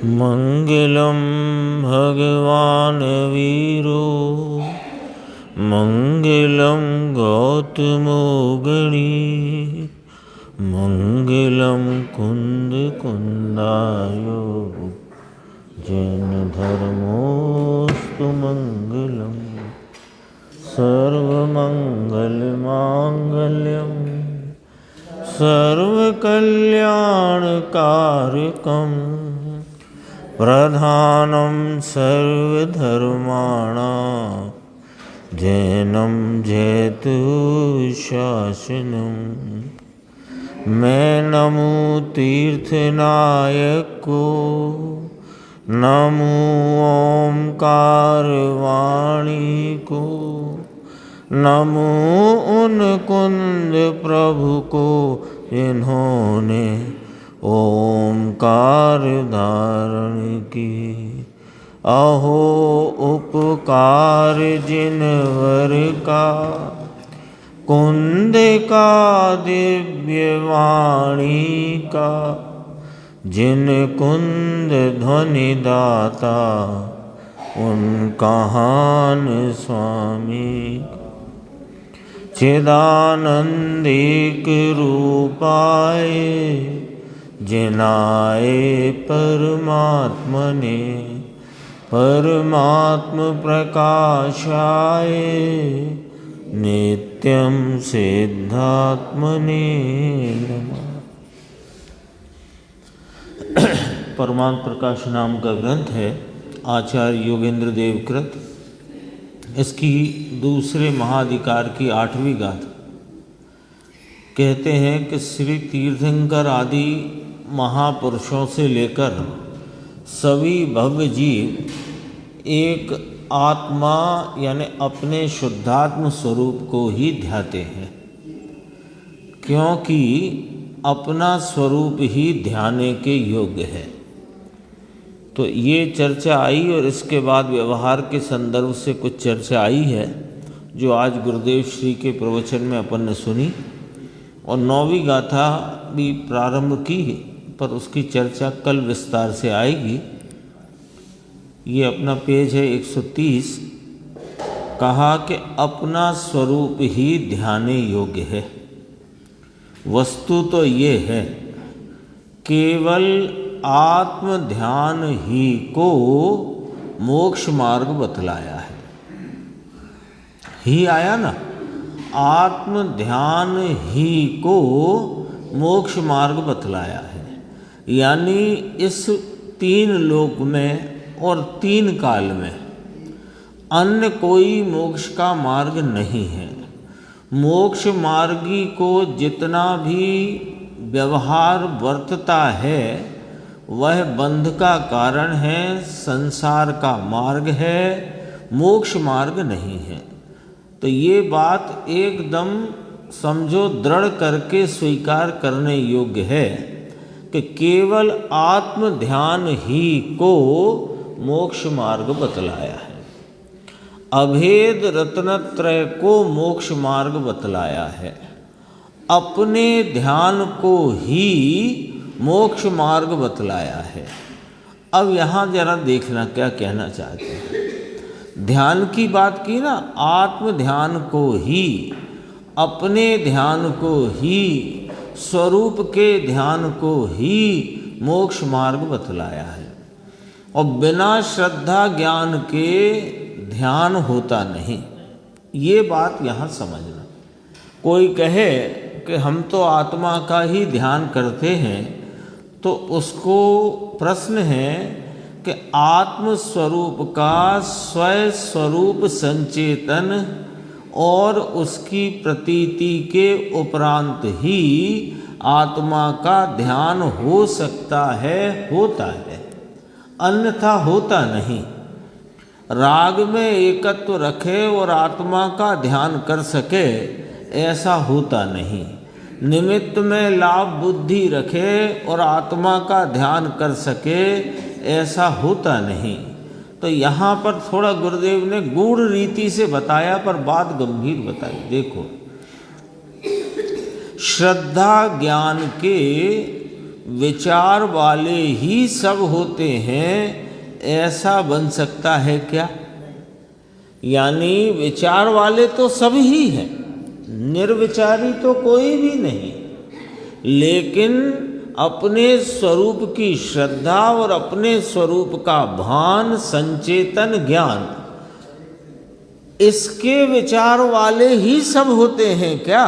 मंगलम भगवान वीरो मंगलम गौतमो गणी मंगलम कुंद कुंदायो जैन धर्मोस्तु मंगलम सर्वमंगल मांगल्यम सर्वकल्याणकारकम प्रधानं सर्वधर्माणां जैनं जयतु शासनं मैं नमो तीर्थनायक को नमो ओंकार वाणी को नमो उन कुंद प्रभु को जिन्होंने ओंकार धारण की। अहो उपकार जिनवर का कुंद का दिव्य वाणी का जिन कुंद ध्वनि दाता उन कहान स्वामी चिदानंदिक रूपाए जिनाए परमात्मने परमात्म प्रकाशाय नित्यं सिद्धात्मने नमः। परमात्म प्रकाश नाम का ग्रंथ है आचार्य योगेंद्र देव कृत। इसकी दूसरे महाधिकार की 8वीं गाथा। कहते हैं कि श्री तीर्थंकर आदि महापुरुषों से लेकर सभी भव्य जीव एक आत्मा यानी अपने शुद्धात्म स्वरूप को ही ध्याते हैं, क्योंकि अपना स्वरूप ही ध्याने के योग्य है। तो ये चर्चा आई और इसके बाद व्यवहार के संदर्भ से कुछ चर्चा आई है जो आज गुरुदेव श्री के प्रवचन में अपन ने सुनी, और 9वीं गाथा भी प्रारंभ की, पर उसकी चर्चा कल विस्तार से आएगी। ये अपना पेज है 130। कहा कि अपना स्वरूप ही ध्याने योग्य है। वस्तु तो ये है, केवल आत्म ध्यान ही को मोक्ष मार्ग बतलाया है। ही आया ना, आत्म ध्यान ही को मोक्ष मार्ग बतलाया है। यानी इस 3 लोक में और 3 काल में अन्य कोई मोक्ष का मार्ग नहीं है। मोक्ष मार्गी को जितना भी व्यवहार वर्तता है वह बंध का कारण है, संसार का मार्ग है, मोक्ष मार्ग नहीं है। तो ये बात एकदम समझो दृढ़ करके स्वीकार करने योग्य है कि केवल आत्म ध्यान ही को मोक्ष मार्ग बतलाया है। अभेद रत्नत्रय को मोक्ष मार्ग बतलाया है। अपने ध्यान को ही मोक्ष मार्ग बतलाया है। अब यहाँ जरा देखना क्या कहना चाहते हैं। ध्यान की बात की ना, आत्म ध्यान को ही, अपने ध्यान को ही, स्वरूप के ध्यान को ही मोक्ष मार्ग बतलाया है। और बिना श्रद्धा ज्ञान के ध्यान होता नहीं। ये बात यहाँ समझना। कोई कहे कि हम तो आत्मा का ही ध्यान करते हैं, तो उसको प्रश्न है कि आत्म स्वरूप का स्वयं स्वरूप संचेतन और उसकी प्रतीति के उपरांत ही आत्मा का ध्यान हो सकता है, होता है, अन्यथा होता नहीं। राग में एकत्व रखे और आत्मा का ध्यान कर सके, ऐसा होता नहीं। निमित्त में लाभ बुद्धि रखे और आत्मा का ध्यान कर सके, ऐसा होता नहीं। तो यहाँ पर थोड़ा गुरुदेव ने गूढ़ रीति से बताया, पर बात गंभीर बताई। देखो, श्रद्धा ज्ञान के विचार वाले ही सब होते हैं, ऐसा बन सकता है क्या? यानी विचार वाले तो सब ही हैं, निर्विचारी तो कोई भी नहीं, लेकिन अपने स्वरूप की श्रद्धा और अपने स्वरूप का भान, संचेतन ज्ञान, इसके विचार वाले ही सब होते हैं क्या?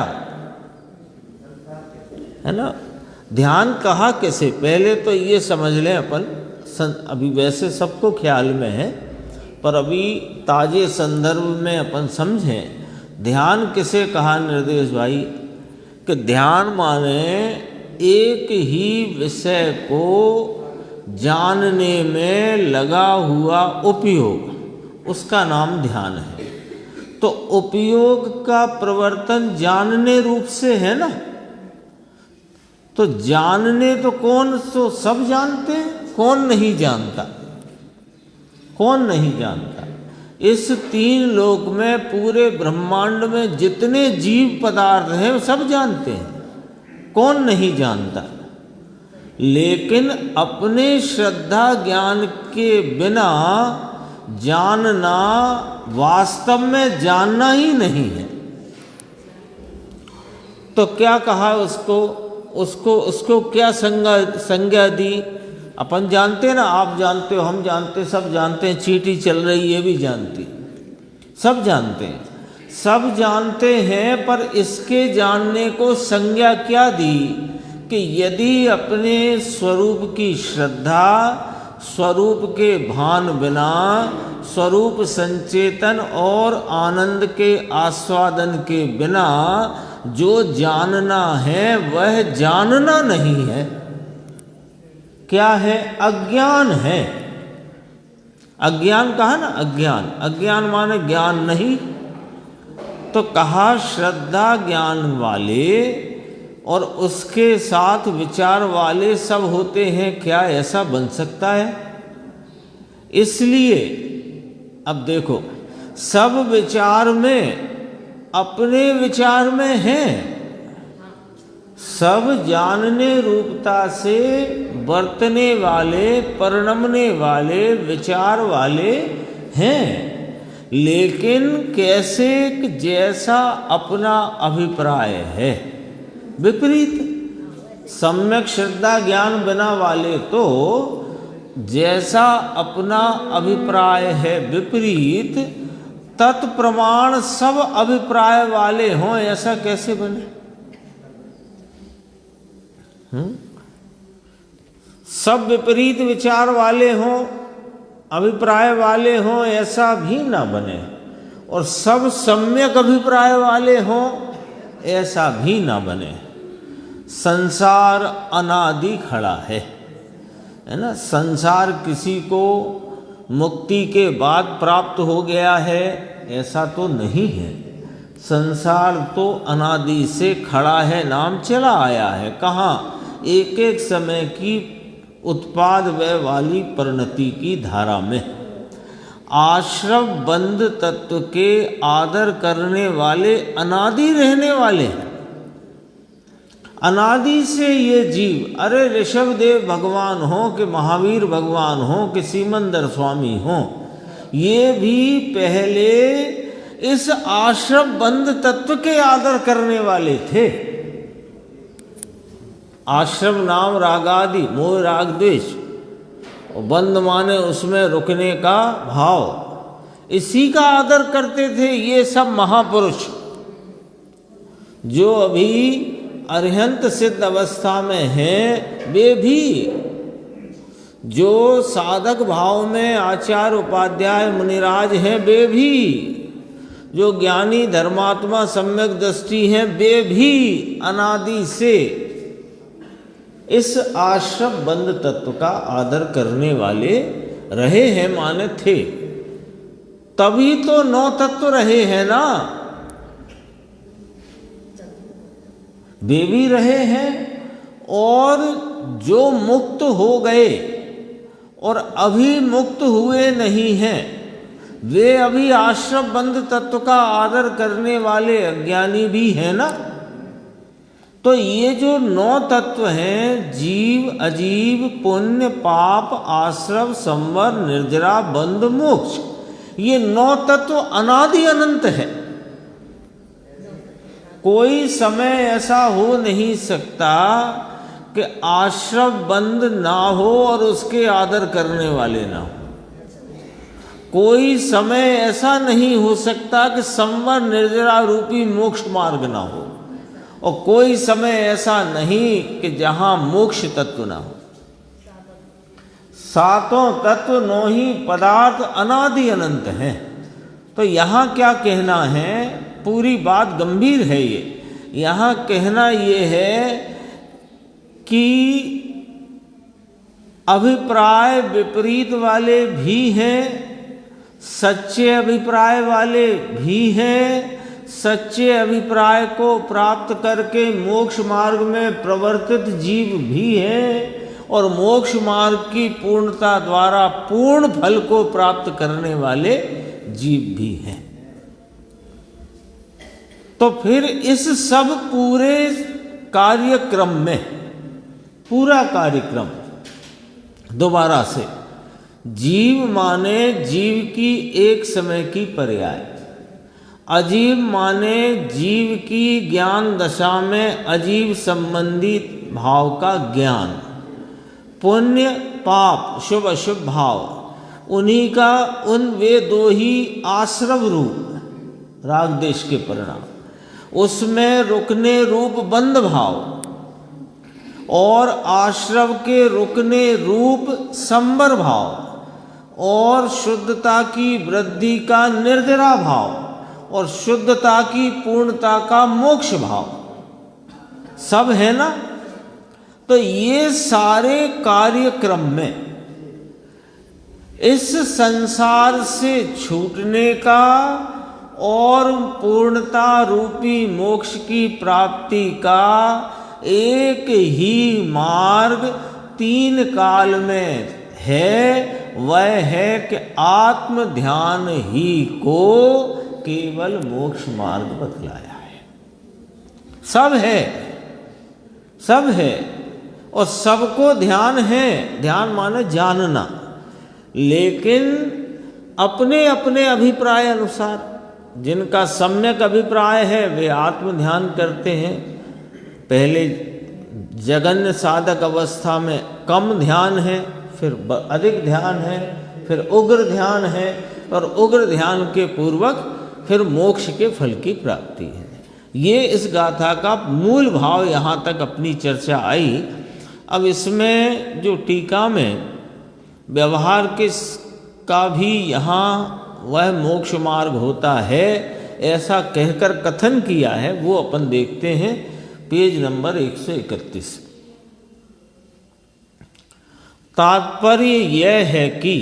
है ना? ध्यान कहा कैसे? पहले तो ये समझ लें अपन, अभी वैसे सबको ख्याल में है, पर अभी ताजे संदर्भ में अपन समझें। ध्यान किसे कहा निर्देश भाई? कि ध्यान माने एक ही विषय को जानने में लगा हुआ उपयोग, उसका नाम ध्यान है। तो उपयोग का प्रवर्तन जानने रूप से है ना? तो जानने तो कौन, तो सब जानते हैं, कौन नहीं जानता? कौन नहीं जानता? इस तीन लोक में, पूरे ब्रह्मांड में जितने जीव पदार्थ हैं, सब जानते हैं, कौन नहीं जानता? लेकिन अपने श्रद्धा ज्ञान के बिना जानना वास्तव में जानना ही नहीं है। तो क्या कहा उसको क्या संज्ञा दी? अपन जानते हैं ना, आप जानते हो, हम जानते, सब जानते हैं, चींटी चल रही ये भी जानती, सब जानते हैं, सब जानते हैं। पर इसके जानने को संज्ञा क्या दी? कि यदि अपने स्वरूप की श्रद्धा, स्वरूप के भान बिना, स्वरूप संचेतन और आनंद के आस्वादन के बिना जो जानना है वह जानना नहीं है, क्या है? अज्ञान है। अज्ञान कहा ना, अज्ञान, अज्ञान माने ज्ञान नहीं। तो कहा श्रद्धा ज्ञान वाले और उसके साथ विचार वाले सब होते हैं क्या? ऐसा बन सकता है? इसलिए अब देखो, सब विचार में, अपने विचार में हैं, सब जानने रूपता से बरतने वाले, परिणमने वाले, विचार वाले हैं, लेकिन कैसे? जैसा अपना अभिप्राय है विपरीत। सम्यक श्रद्धा ज्ञान बिना वाले तो जैसा अपना अभिप्राय है विपरीत, तत्प्रमाण सब अभिप्राय वाले हों, ऐसा कैसे बने? सब विपरीत विचार वाले हों, अभिप्राय वाले हों, ऐसा भी ना बने। और सब सम्यक अभिप्राय वाले हों, ऐसा भी ना बने। संसार अनादि खड़ा है ना? संसार किसी को मुक्ति के बाद प्राप्त हो गया है ऐसा तो नहीं है। संसार तो अनादि से खड़ा है, नाम चला आया है। कहाँ? एक एक समय की उत्पाद व्यय वाली परिणति की धारा में। आश्रव बंद तत्व के आदर करने वाले अनादि रहने वाले हैं। अनादि से ये जीव, अरे ऋषभदेव भगवान हो कि महावीर भगवान हो कि सीमंदर स्वामी हो, ये भी पहले इस आश्रव बंद तत्व के आदर करने वाले थे। आश्रम नाम रागादि, मोह राग द्वेष, और बंद माने उसमें रुकने का भाव, इसी का आदर करते थे ये सब महापुरुष, जो अभी अरिहंत सिद्ध अवस्था में हैं। वे भी जो साधक भाव में आचार्य उपाध्याय मुनिराज हैं, वे भी जो ज्ञानी धर्मात्मा सम्यक दृष्टि हैं, वे भी अनादि से इस आश्रम बंद तत्व का आदर करने वाले रहे हैं, माने थे। तभी तो 9 तत्व रहे हैं ना, वे भी रहे हैं। और जो मुक्त हो गए और अभी मुक्त हुए नहीं हैं, वे अभी आश्रम बंद तत्व का आदर करने वाले अज्ञानी भी हैं ना। तो ये जो 9 तत्व हैं, जीव, अजीव, पुण्य, पाप, आश्रव, संवर, निर्जरा, बंध, मोक्ष, ये 9 तत्व अनादि अनंत है। कोई समय ऐसा हो नहीं सकता कि आश्रव बंद ना हो और उसके आदर करने वाले ना हो। कोई समय ऐसा नहीं हो सकता कि संवर निर्जरा रूपी मोक्ष मार्ग ना हो, और कोई समय ऐसा नहीं कि जहां मोक्ष तत्व ना हो। सातों तत्व 9 ही पदार्थ अनादि अनंत हैं। तो यहाँ क्या कहना है, पूरी बात गंभीर है ये। यहाँ कहना ये है कि अभिप्राय विपरीत वाले भी हैं, सच्चे अभिप्राय वाले भी हैं। सच्चे अभिप्राय को प्राप्त करके मोक्ष मार्ग में प्रवर्तित जीव भी हैं, और मोक्ष मार्ग की पूर्णता द्वारा पूर्ण फल को प्राप्त करने वाले जीव भी हैं। तो फिर इस सब पूरे कार्यक्रम में, पूरा कार्यक्रम दोबारा से, जीव माने जीव की एक समय की पर्याय, अजीव माने जीव की ज्ञान दशा में अजीव संबंधी भाव का ज्ञान, पुण्य पाप शुभ अशुभ भाव, उन्हीं का वे 2 ही आश्रव रूप राग देश के परिणाम, उसमें रुकने रूप बंध भाव, और आश्रव के रुकने रूप संवर भाव, और शुद्धता की वृद्धि का निर्जरा भाव, और शुद्धता की पूर्णता का मोक्ष भाव, सब है ना। तो ये सारे कार्यक्रम में इस संसार से छूटने का और पूर्णता रूपी मोक्ष की प्राप्ति का एक ही मार्ग 3 काल में है। वह है कि आत्म ध्यान ही को केवल मोक्ष मार्ग बतलाया है। सब है, सब है, और सबको ध्यान है। ध्यान माने जानना, लेकिन अपने अपने अभिप्राय अनुसार। जिनका सम्यक अभिप्राय है वे आत्म ध्यान करते हैं। पहले जगन्य साधक अवस्था में कम ध्यान है, फिर अधिक ध्यान है, फिर उग्र ध्यान है, और उग्र ध्यान के पूर्वक फिर मोक्ष के फल की प्राप्ति है। ये इस गाथा का मूल भाव यहाँ तक अपनी चर्चा आई। अब इसमें जो टीका में व्यवहार का भी यहाँ वह मोक्ष मार्ग होता है ऐसा कहकर कथन किया है, वो अपन देखते हैं पेज नंबर 131। तात्पर्य यह है कि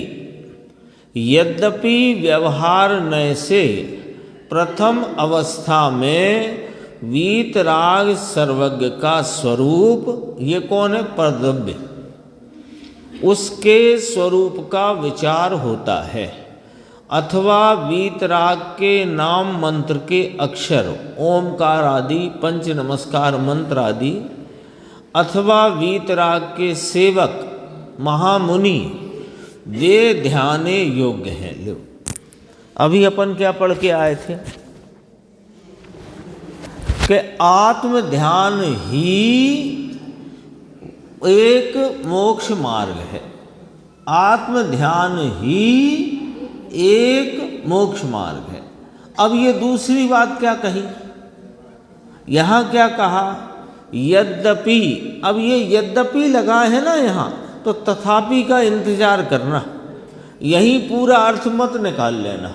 यद्यपि व्यवहार नय से प्रथम अवस्था में वीतराग सर्वज्ञ का स्वरूप, ये कौन है? परद्रव्य, उसके स्वरूप का विचार होता है, अथवा वीतराग के नाम मंत्र के अक्षर ओमकार आदि पंच नमस्कार मंत्र आदि, अथवा वीतराग के सेवक महामुनि वे ध्याने योग्य हैं। लो, अभी अपन क्या पढ़ के आए थे कि आत्म ध्यान ही एक मोक्ष मार्ग है। आत्म ध्यान ही एक मोक्ष मार्ग है। अब ये दूसरी बात क्या कही, यहाँ क्या कहा? यद्यपि। अब ये यद्यपि लगा है ना यहाँ, तो तथापि का इंतजार करना, यही पूरा अर्थ मत निकाल लेना।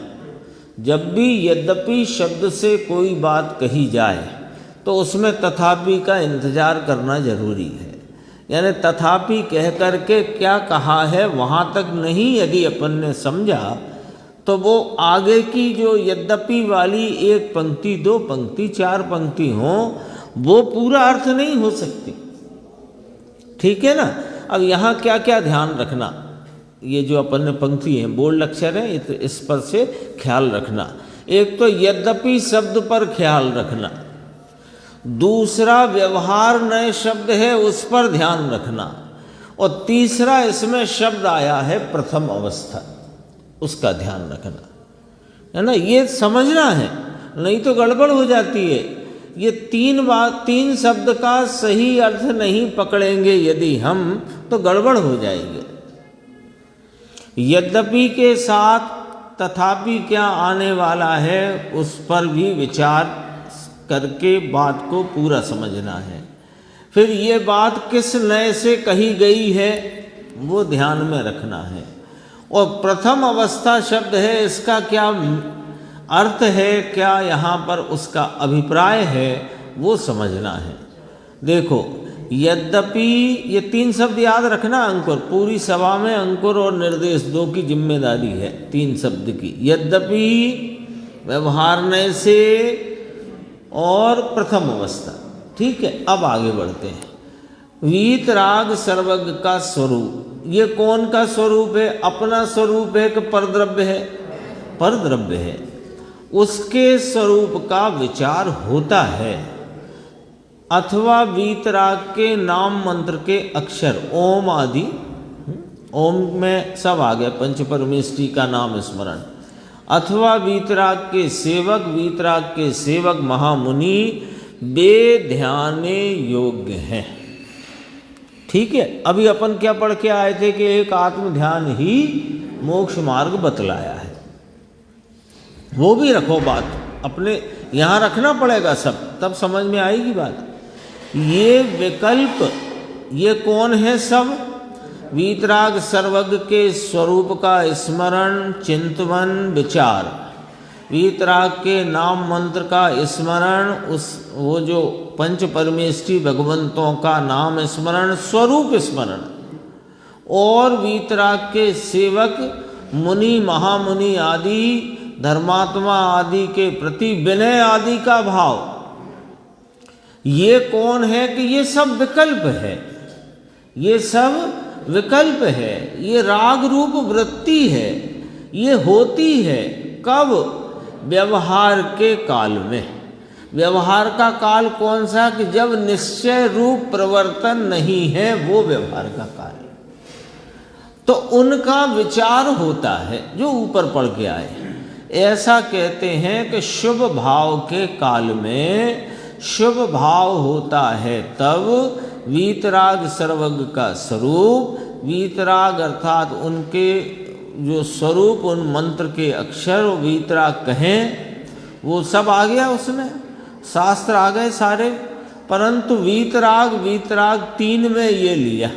जब भी यद्यपि शब्द से कोई बात कही जाए तो उसमें तथापि का इंतजार करना जरूरी है। यानी तथापि कह करके क्या कहा है वहाँ तक नहीं यदि अपन ने समझा तो वो आगे की जो यद्यपि वाली एक पंक्ति, दो पंक्ति, चार पंक्ति हो, वो पूरा अर्थ नहीं हो सकती। ठीक है ना। अब यहाँ क्या क्या ध्यान रखना, ये जो अपन ने पंक्ति है बोल्ड अक्षर है, तो इस पर से ख्याल रखना। एक तो यद्यपि शब्द पर ख्याल रखना, दूसरा व्यवहार नए शब्द है, उस पर ध्यान रखना, और तीसरा इसमें शब्द आया है प्रथम अवस्था, उसका ध्यान रखना है ना, ये समझना है, नहीं तो गड़बड़ हो जाती है। ये तीन शब्द का सही अर्थ नहीं पकड़ेंगे यदि हम, तो गड़बड़ हो जाएंगे। यद्यपि के साथ तथापि क्या आने वाला है, उस पर भी विचार करके बात को पूरा समझना है। फिर ये बात किस नए से कही गई है वो ध्यान में रखना है। और प्रथम अवस्था शब्द है, इसका क्या अर्थ है, क्या यहाँ पर उसका अभिप्राय है, वो समझना है। देखो, यद्यपि, ये तीन शब्द याद रखना अंकुर, पूरी सभा में अंकुर और निर्देश दो की जिम्मेदारी है तीन शब्द की। यद्यपि, व्यवहार नए से और प्रथम अवस्था। ठीक है, अब आगे बढ़ते हैं। वीतराग सर्वज्ञ का स्वरूप, ये कौन का स्वरूप है? अपना स्वरूप है कि परद्रव्य है? परद्रव्य है। उसके स्वरूप का विचार होता है, अथवा वीतराग के नाम मंत्र के अक्षर ओम आदि, ओम में सब आ गया, पंच परमेष्टि का नाम स्मरण, अथवा वीतराग के सेवक, वीतराग के सेवक महामुनि वे ध्याने योग्य हैं। ठीक है, अभी अपन क्या पढ़ के आए थे कि एक आत्म ध्यान ही मोक्ष मार्ग बतलाया है। वो भी रखो बात, अपने यहाँ रखना पड़ेगा सब, तब समझ में आएगी बात। ये विकल्प, ये कौन है सब? वीतराग सर्वज्ञ के स्वरूप का स्मरण, चिंतन, विचार, वीतराग के नाम मंत्र का स्मरण, उस वो जो पंच परमेष्टि भगवंतों का नाम स्मरण, स्वरूप स्मरण, और वीतराग के सेवक मुनि, महामुनि आदि, धर्मात्मा आदि के प्रति विनय आदि का भाव। ये कौन है कि ये सब विकल्प है, ये सब विकल्प है, ये राग रूप वृत्ति है, ये होती है कब? व्यवहार के काल में। व्यवहार का काल कौन सा? कि जब निश्चय रूप प्रवर्तन नहीं है, वो व्यवहार का काल, तो उनका विचार होता है जो ऊपर पढ़ के आए। ऐसा कहते हैं कि शुभ भाव के काल में शुभ भाव होता है, तब वीतराग सर्वज्ञ का स्वरूप, वीतराग अर्थात उनके जो स्वरूप, उन मंत्र के अक्षर वीतराग कहें, वो सब आ गया उसमें, शास्त्र आ गए सारे। परंतु वीतराग तीन में ये लिया,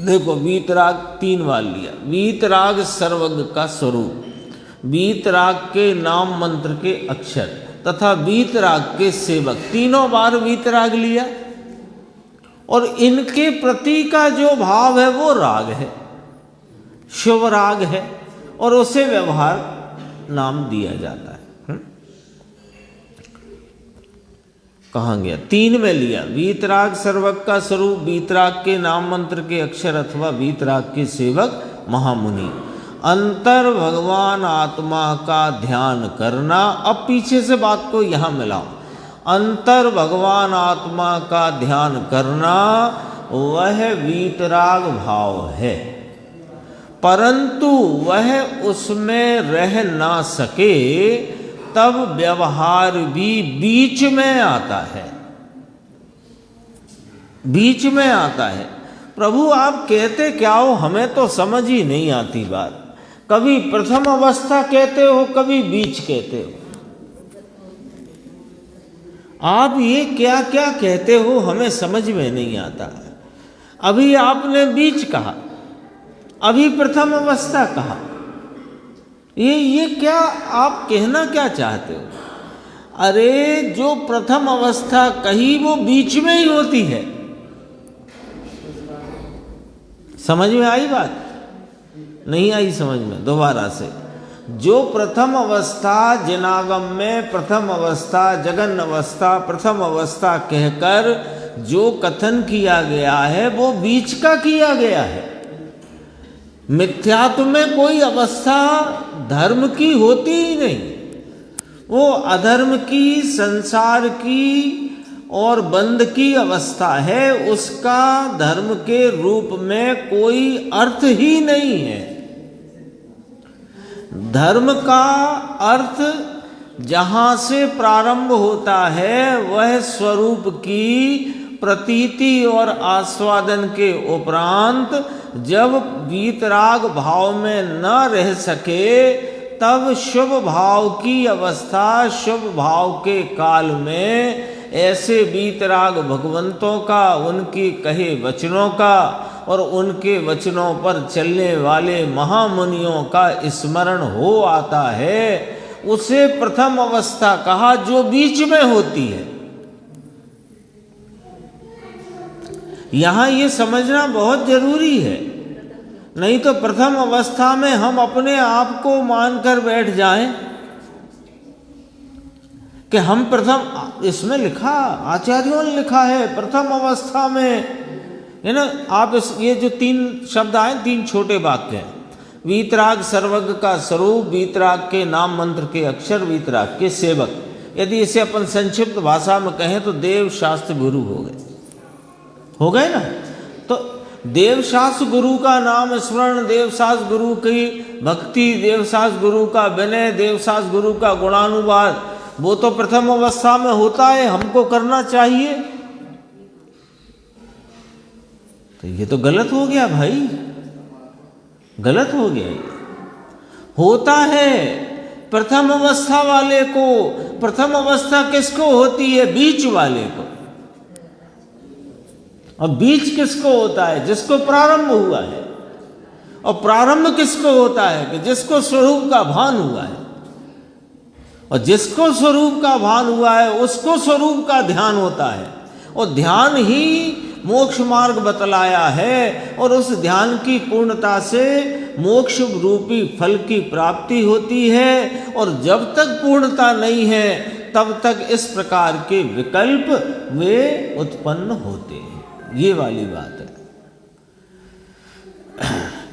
देखो वीतराग तीन बार लिया। वीतराग सर्वज्ञ का स्वरूप, वीतराग के नाम मंत्र के अक्षर तथा वीतराग के सेवक, तीनों बार वीतराग लिया। और इनके प्रति का जो भाव है वो राग है, शुभ राग है, और उसे व्यवहार नाम दिया जाता है। कहाँ गया? तीन में लिया। वीतराग सर्वज्ञ का स्वरूप, वीतराग के नाम मंत्र के अक्षर अथवा वीतराग के सेवक महामुनि। अंतर भगवान आत्मा का ध्यान करना। अब पीछे से बात को यहाँ मिलाओ। अंतर भगवान आत्मा का ध्यान करना वह वीतराग भाव है, परंतु वह उसमें रह ना सके तब व्यवहार भी बीच में आता है, बीच में आता है। प्रभु आप कहते क्या हो, हमें तो समझ ही नहीं आती बात। कभी प्रथम अवस्था कहते हो, कभी बीच कहते हो। आप ये क्या क्या कहते हो, हमें समझ में नहीं आता। अभी आपने बीच कहा, अभी प्रथम अवस्था कहा, ये क्या आप कहना क्या चाहते हो? अरे जो प्रथम अवस्था कही वो बीच में ही होती है। समझ में आई बात? नहीं आई समझ में? दोबारा से। जो प्रथम अवस्था जिनागम में प्रथम अवस्था, जगन अवस्था, प्रथम अवस्था कहकर जो कथन किया गया है वो बीच का किया गया है। मिथ्यात्व में कोई अवस्था धर्म की होती ही नहीं। वो अधर्म की, संसार की और बंध की अवस्था है, उसका धर्म के रूप में कोई अर्थ ही नहीं है। धर्म का अर्थ जहाँ से प्रारंभ होता है वह स्वरूप की प्रतीति और आस्वादन के उपरांत जब वीतराग भाव में न रह सके, तब शुभ भाव की अवस्था, शुभ भाव के काल में ऐसे वीतराग भगवंतों का, उनके कहे वचनों का और उनके वचनों पर चलने वाले महामुनियों का स्मरण हो आता है। उसे प्रथम अवस्था कहा जो बीच में होती है। यहां ये समझना बहुत जरूरी है, नहीं तो प्रथम अवस्था में हम अपने आप को मानकर बैठ जाएं कि हम प्रथम, इसमें लिखा, आचार्यों ने लिखा है प्रथम अवस्था में, है ना। आप ये जो 3 शब्द आए, 3 छोटे वाक्य हैं। वीतराग सर्वज्ञ का स्वरूप, वीतराग के नाम मंत्र के अक्षर, वीतराग के सेवक। यदि इसे अपन संक्षिप्त भाषा में कहें तो देव शास्त्र गुरु हो गए ना। तो देव शास्त्र गुरु का नाम स्मरण, देव शास्त्र गुरु की भक्ति, देव शास्त्र गुरु का विनय, देव शास्त्र गुरु का गुणानुवाद, वो तो प्रथम अवस्था में होता है, हमको करना चाहिए। तो ये तो गलत हो गया भाई, गलत हो गया। ये होता है प्रथम अवस्था वाले को। प्रथम अवस्था किसको होती है? बीच वाले को। और बीच किसको होता है? जिसको प्रारंभ हुआ है। और प्रारंभ किसको होता है? कि जिसको स्वरूप का भान हुआ है। और जिसको स्वरूप का भान हुआ है उसको स्वरूप का ध्यान होता है। और ध्यान ही मोक्ष मार्ग बतलाया है। और उस ध्यान की पूर्णता से मोक्ष रूपी फल की प्राप्ति होती है। और जब तक पूर्णता नहीं है तब तक इस प्रकार के विकल्प वे उत्पन्न होते हैं। ये वाली बात है।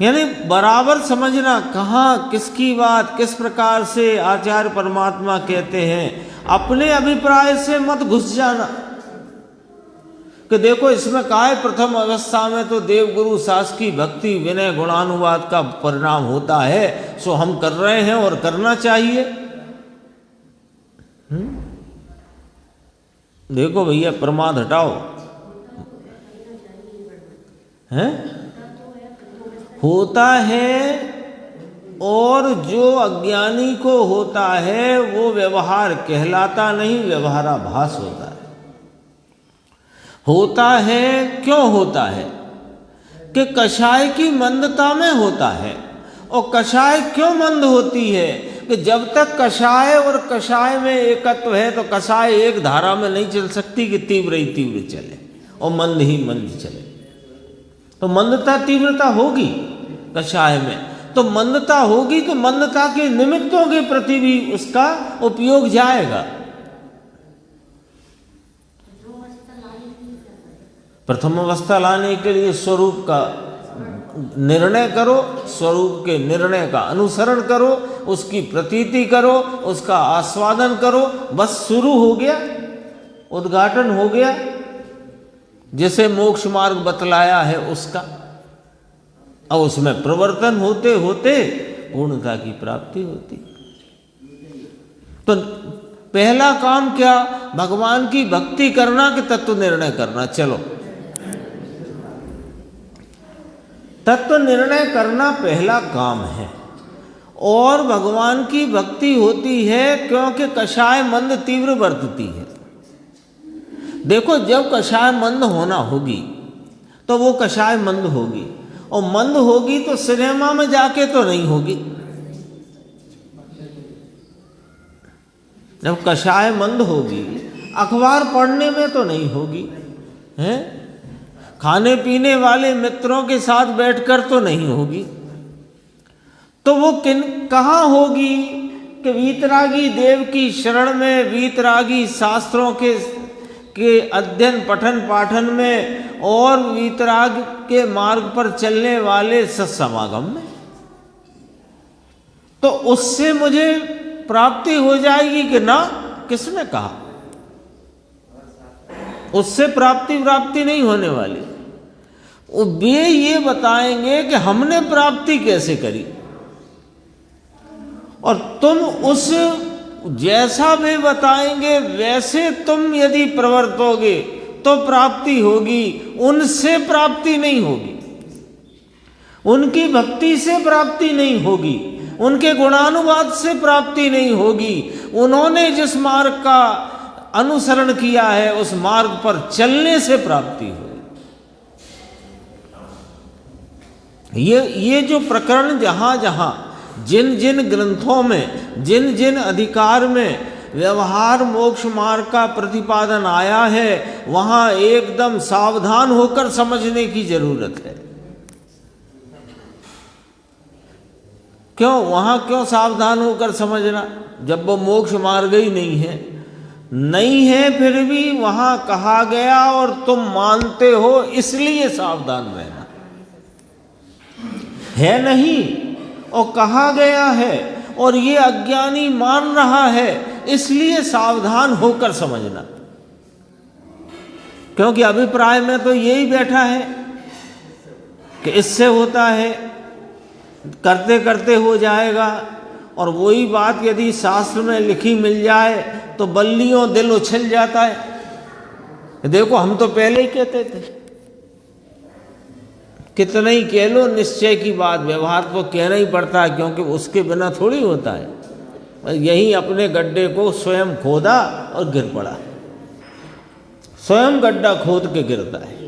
यानी बराबर समझना, कहाँ किसकी बात किस प्रकार से आचार्य परमात्मा कहते हैं। अपने अभिप्राय से मत घुस जाना कि देखो इसमें कहा है प्रथम अवस्था में तो देव गुरु शास्त्र की भक्ति, विनय, गुणानुवाद का परिणाम होता है, सो हम कर रहे हैं और करना चाहिए। देखो भैया, प्रमाद हटाओ, हैं? होता है। और जो अज्ञानी को होता है वो व्यवहार कहलाता नहीं, व्यवहाराभास होता है। होता है, क्यों होता है? कि कषाय की मंदता में होता है। और कषाय क्यों मंद होती है? कि जब तक कषाय और कषाय में एकत्व है तो कषाय एक धारा में नहीं चल सकती कि तीव्र ही तीव्र चले और मंद ही मंद चले। तो मंदता तीव्रता होगी कषाय में, तो मंदता होगी तो मंदता के निमित्तों के प्रति भी उसका उपयोग जाएगा। प्रथम अवस्था लाने के लिए स्वरूप का निर्णय करो, स्वरूप के निर्णय का अनुसरण करो, उसकी प्रतीति करो, उसका आस्वादन करो, बस शुरू हो गया, उद्घाटन हो गया। जैसे मोक्ष मार्ग बतलाया है उसका, और उसमें प्रवर्तन होते होते पूर्णता की प्राप्ति होती। तो पहला काम क्या? भगवान की भक्ति करना कि तत्व निर्णय करना? चलो, तत्व निर्णय करना पहला काम है। और भगवान की भक्ति होती है क्योंकि कषाय मंद तीव्र वर्तती है। देखो, जब कषाय मंद होना होगी तो वो कषाय मंद होगी, और मंद होगी तो सिनेमा में जाके तो नहीं होगी। जब कषाय मंद होगी अखबार पढ़ने में तो नहीं होगी, हैं? खाने पीने वाले मित्रों के साथ बैठकर तो नहीं होगी। तो वो कहाँ होगी? कि वीतरागी देव की शरण में, वीतरागी शास्त्रों के अध्ययन पठन पाठन में, और वीतराग के मार्ग पर चलने वाले सत्समागम में। तो उससे मुझे प्राप्ति हो जाएगी कि ना? किसने कहा? उससे प्राप्ति नहीं होने वाली। वे ये बताएंगे कि हमने प्राप्ति कैसे करी, और तुम उस जैसा वे बताएंगे वैसे तुम यदि प्रवर्तोगे तो प्राप्ति होगी, उनसे प्राप्ति नहीं होगी, उनकी भक्ति से प्राप्ति नहीं होगी, उनके गुणानुवाद से प्राप्ति नहीं होगी। उन्होंने जिस मार्ग का अनुसरण किया है उस मार्ग पर चलने से प्राप्ति होगी। ये जो प्रकरण जहां जहां जिन जिन ग्रंथों में जिन जिन अधिकार में व्यवहार मोक्ष मार्ग का प्रतिपादन आया है, वहां एकदम सावधान होकर समझने की जरूरत है। क्यों सावधान होकर समझना? जब वो मोक्ष मार्ग ही नहीं है, फिर भी वहां कहा गया और तुम मानते हो, इसलिए सावधान रहना है। नहीं, और कहा गया है और ये अज्ञानी मान रहा है, इसलिए सावधान होकर समझना। क्योंकि अभिप्राय में तो यही बैठा है कि इससे होता है, करते करते हो जाएगा। और वही बात यदि शास्त्र में लिखी मिल जाए तो बल्लियों दिल उछल जाता है। देखो, हम तो पहले ही कहते थे। कितना ही कह लो निश्चय की बात, व्यवहार तो कहना ही पड़ता है, क्योंकि उसके बिना थोड़ी होता है। यही अपने गड्ढे को स्वयं खोदा और गिर पड़ा, स्वयं गड्ढा खोद के गिरता है।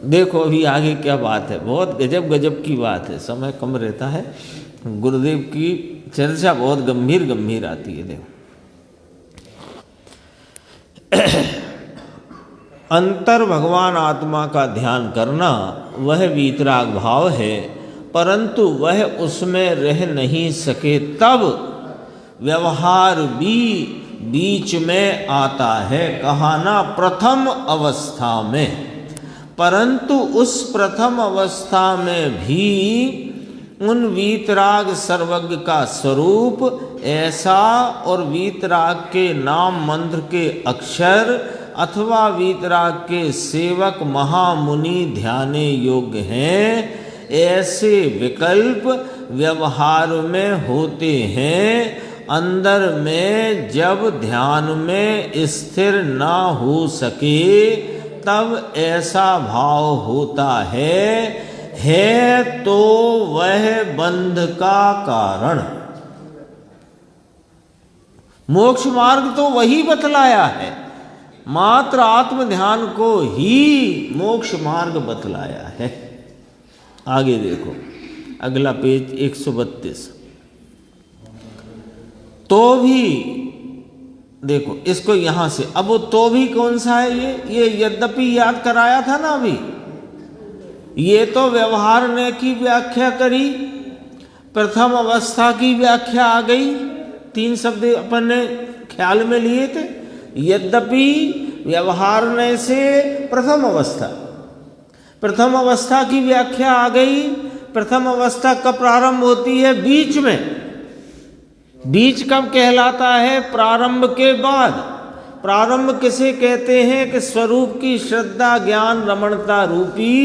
देखो अभी आगे क्या बात है, बहुत गजब की बात है। समय कम रहता है, गुरुदेव की चर्चा बहुत गंभीर आती है। देखो, अंतर भगवान आत्मा का ध्यान करना वह वीतराग भाव है, परंतु वह उसमें रह नहीं सके तब व्यवहार भी बीच में आता है। कहा ना प्रथम अवस्था में, परंतु उस प्रथम अवस्था में भी उन वीतराग सर्वज्ञ का स्वरूप ऐसा, और वीतराग के नाम मंत्र के अक्षर अथवा वीतराग के सेवक महामुनि ध्याने योग्य हैं, ऐसे विकल्प व्यवहार में होते हैं। अंदर में जब ध्यान में स्थिर ना हो सके तब ऐसा भाव होता है तो वह बंध का कारण। मोक्ष मार्ग तो वही बतलाया है, मात्र आत्म ध्यान को ही मोक्ष मार्ग बतलाया है। आगे देखो, अगला पेज 132। तो भी देखो इसको यहां से, अब वो तो भी कौन सा है? ये यद्यपि याद कराया था ना अभी। ये तो व्यवहार ने की व्याख्या करी, प्रथम अवस्था की व्याख्या आ गई। 3 शब्द अपन ने ख्याल में लिए थे। यद्यपि व्यवहार ने से प्रथम अवस्था की व्याख्या आ गई। प्रथम अवस्था कब प्रारंभ होती है? बीच में। बीच कब कहलाता है? प्रारंभ के बाद। प्रारंभ किसे कहते हैं? कि स्वरूप की श्रद्धा ज्ञान रमणता रूपी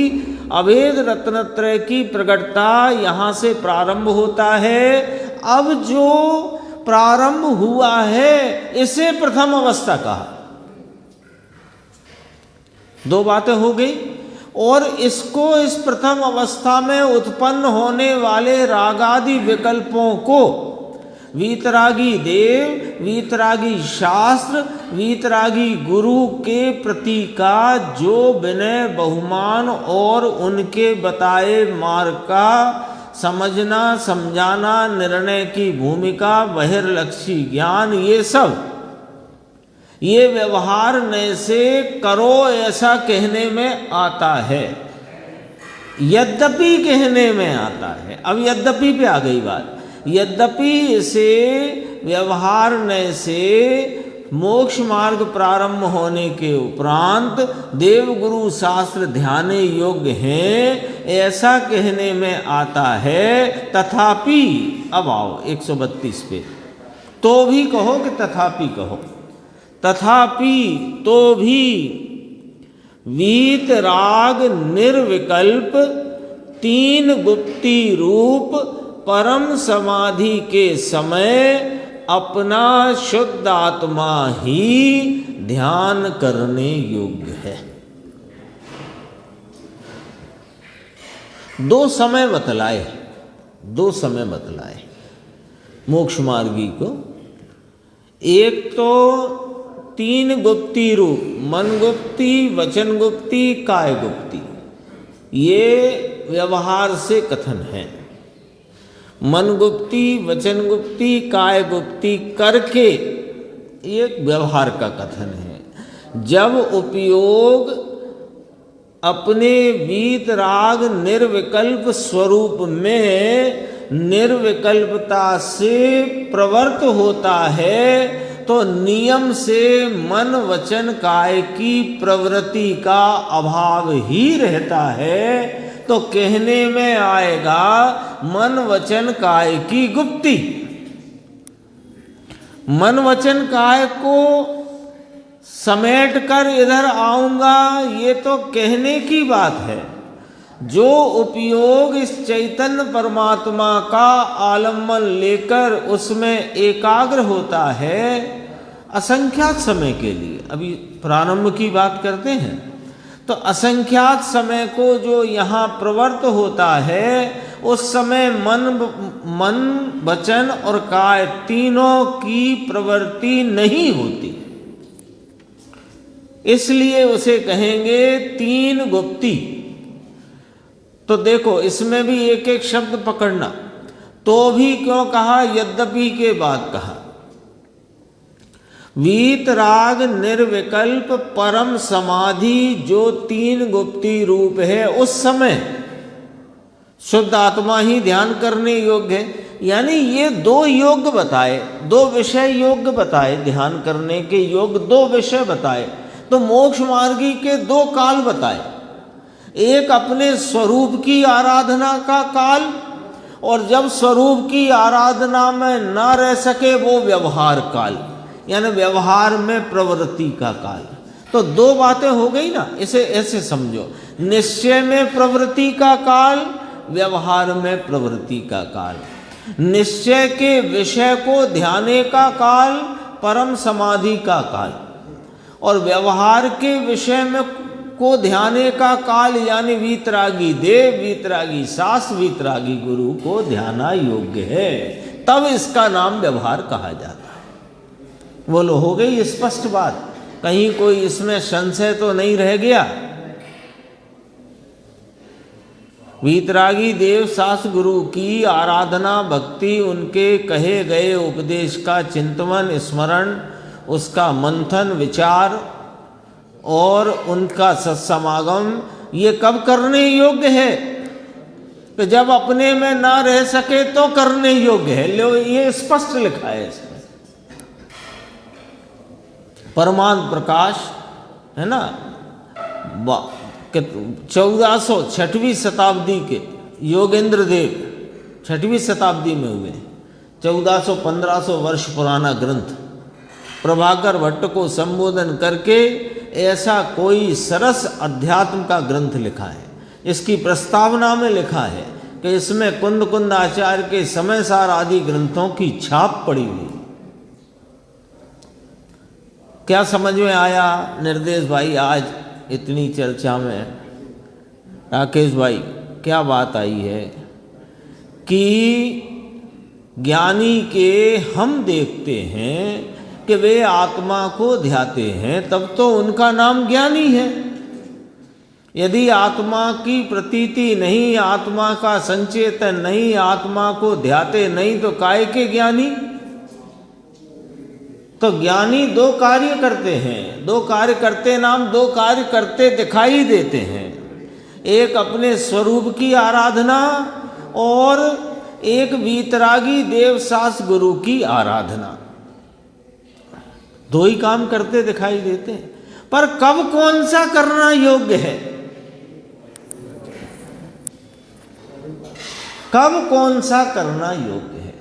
अभेद रत्नत्रय की प्रकटता यहाँ से प्रारंभ होता है। अब जो प्रारंभ हुआ है इसे प्रथम अवस्था कहा। 2 बातें हो गई। और इसको, इस प्रथम अवस्था में उत्पन्न होने वाले रागादि विकल्पों को वीतरागी देव, वीतरागी शास्त्र, वीतरागी गुरु के प्रति का जो विनय बहुमान और उनके बताए मार्ग का समझना समझाना, निर्णय की भूमिका, बहिर्लक्षी ज्ञान, ये सब ये व्यवहार ने से करो ऐसा कहने में आता है, यद्यपि कहने में आता है। अब यद्यपि पे आ गई बात। यद्यपि इसे व्यवहार ने से मोक्ष मार्ग प्रारंभ होने के उपरांत देवगुरु शास्त्र ध्याने योग्य हैं, ऐसा कहने में आता है। तथापि, अब आओ 132 पे, तो भी कहो कि तथापि कहो, तथापि तो भी वीतराग निर्विकल्प तीन गुप्ती रूप परम समाधि के समय अपना शुद्ध आत्मा ही ध्यान करने योग्य है। दो समय बतलाए, दो समय बतलाए मोक्ष मार्गी को। एक तो तीन गुप्ती रूप, मन गुप्ती, वचन गुप्ती, काय गुप्ती, ये व्यवहार से कथन है। मन गुप्ती, वचन गुप्ती, काय गुप्ती करके ये व्यवहार का कथन है। जब उपयोग अपने वीतराग निर्विकल्प स्वरूप में निर्विकल्पता से प्रवृत्त होता है, तो नियम से मन वचन काय की प्रवृत्ति का अभाव ही रहता है। तो कहने में आएगा मन वचन काय की गुप्ती। मन वचन काय को समेट कर इधर आऊंगा, ये तो कहने की बात है। जो उपयोग इस चैतन्य परमात्मा का आलम्बन लेकर उसमें एकाग्र होता है असंख्यात समय के लिए, अभी प्रारंभ की बात करते हैं, तो असंख्यात समय को जो यहाँ प्रवृत्त होता है, उस समय मन वचन और काय तीनों की प्रवृत्ति नहीं होती, इसलिए उसे कहेंगे तीन गुप्ती। तो देखो इसमें भी एक एक शब्द पकड़ना। तो भी क्यों कहा, यद्यपि के बाद कहा। वीतराग निर्विकल्प परम समाधि जो तीन गुप्ती रूप है, उस समय शुद्ध आत्मा ही ध्यान करने योग्य है। यानी ये दो योग बताए, दो विषय योग बताए, ध्यान करने के योग दो विषय बताए। तो मोक्ष मार्गी के दो काल बताए, एक अपने स्वरूप की आराधना का काल, और जब स्वरूप की आराधना में न रह सके वो व्यवहार काल, यानी व्यवहार में प्रवृत्ति का काल। तो दो बातें हो गई ना, इसे ऐसे समझो, निश्चय में प्रवृत्ति का काल, व्यवहार में प्रवृत्ति का काल। निश्चय के विषय को ध्याने का काल, परम समाधि का काल, और व्यवहार के विषय में को ध्याने का काल यानी वीतरागी देव, वीतरागी शास्त्र, वीतरागी गुरु को ध्याना योग्य है, तब इसका नाम व्यवहार कहा जाता है। बोलो हो गई स्पष्ट बात, कहीं कोई इसमें संशय तो नहीं रह गया। वीतरागी देव शास्त्र गुरु की आराधना भक्ति, उनके कहे गए उपदेश का चिंतन स्मरण, उसका मंथन विचार और उनका सत्समागम, ये कब करने योग्य है? कि जब अपने में ना रह सके तो करने योग्य है। लो ये स्पष्ट लिखा है इसमें। परमानंद प्रकाश है ना, 1406वीं शताब्दी के योगेंद्र देव 6वीं शताब्दी में हुए, 1400-1500 वर्ष पुराना ग्रंथ, प्रभाकर भट्ट को संबोधन करके ऐसा कोई सरस अध्यात्म का ग्रंथ लिखा है। इसकी प्रस्तावना में लिखा है कि इसमें कुंद कुंद आचार्य के समय सार आदि ग्रंथों की छाप पड़ी हुई। क्या समझ में आया निर्देश भाई आज इतनी चर्चा में? राकेश भाई क्या बात आई है कि ज्ञानी के हम देखते हैं कि वे आत्मा को ध्याते हैं, तब तो उनका नाम ज्ञानी है। यदि आत्मा की प्रतीति नहीं, आत्मा का संचेतन नहीं, आत्मा को ध्याते नहीं, तो काय के ज्ञानी? तो ज्ञानी दो कार्य करते हैं, दो कार्य करते नाम दो कार्य करते दिखाई देते हैं। एक अपने स्वरूप की आराधना और एक वीतरागी देव शास्त्र गुरु की आराधना। दो ही काम करते दिखाई देते हैं, पर कब कौन सा करना योग्य है, कब कौन सा करना योग्य है,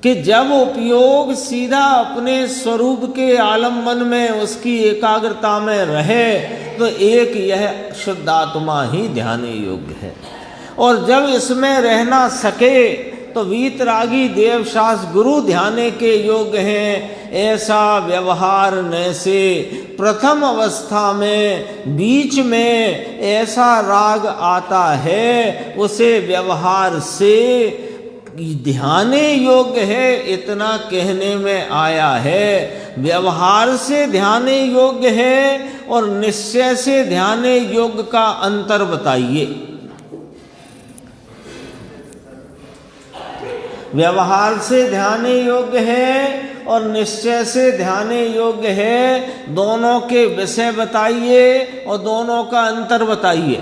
कि जब उपयोग सीधा अपने स्वरूप के आलम्बन में उसकी एकाग्रता में रहे तो एक यह शुद्ध आत्मा ही ध्यान योग्य है। और जब इसमें रह ना सके तो वीतरागी देवशास गुरु ध्याने के योग्य हैं। ऐसा व्यवहार न से प्रथम अवस्था में बीच में ऐसा राग आता है, उसे व्यवहार से ध्याने योग्य है, इतना कहने में आया है। व्यवहार से ध्याने योग्य है और निश्चय से ध्याने योग्य का अंतर बताइए। व्यवहार से ध्याने योग्य है और निश्चय से ध्याने योग्य है, दोनों के विषय बताइए और दोनों का अंतर बताइए।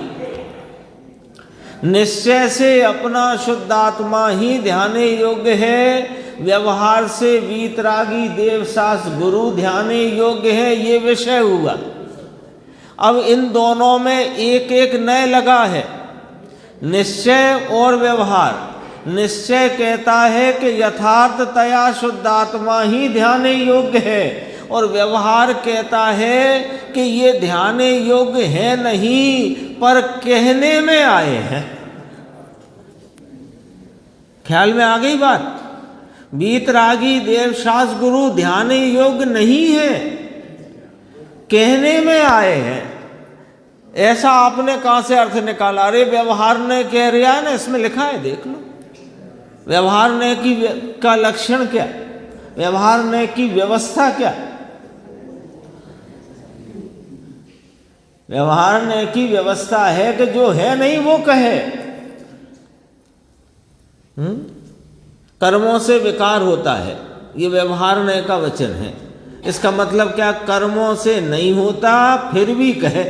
निश्चय से अपना शुद्ध आत्मा ही ध्याने योग्य है, व्यवहार से वीतरागी देवशास गुरु ध्याने योग्य है, ये विषय हुआ। अब इन दोनों में एक एक नय लगा है, निश्चय और व्यवहार। निश्चय कहता है कि यथार्थतया शुद्ध आत्मा ही ध्याने योग्य है, और व्यवहार कहता है कि ये ध्याने योग्य है नहीं, पर कहने में आए हैं। ख्याल में आ गई बात? वीतरागी देवशास गुरु ध्याने योग्य नहीं है, कहने में आए हैं। ऐसा आपने कहां से अर्थ निकाला? अरे व्यवहार ने कह रहा है ना, इसमें लिखा है, देख लो। व्यवहार ने का लक्षण क्या, व्यवहार ने की व्यवस्था क्या? व्यवहार ने की व्यवस्था है कि जो है नहीं वो कहे। कर्मों से विकार होता है, ये व्यवहार ने का वचन है। इसका मतलब क्या? कर्मों से नहीं होता फिर भी कहे।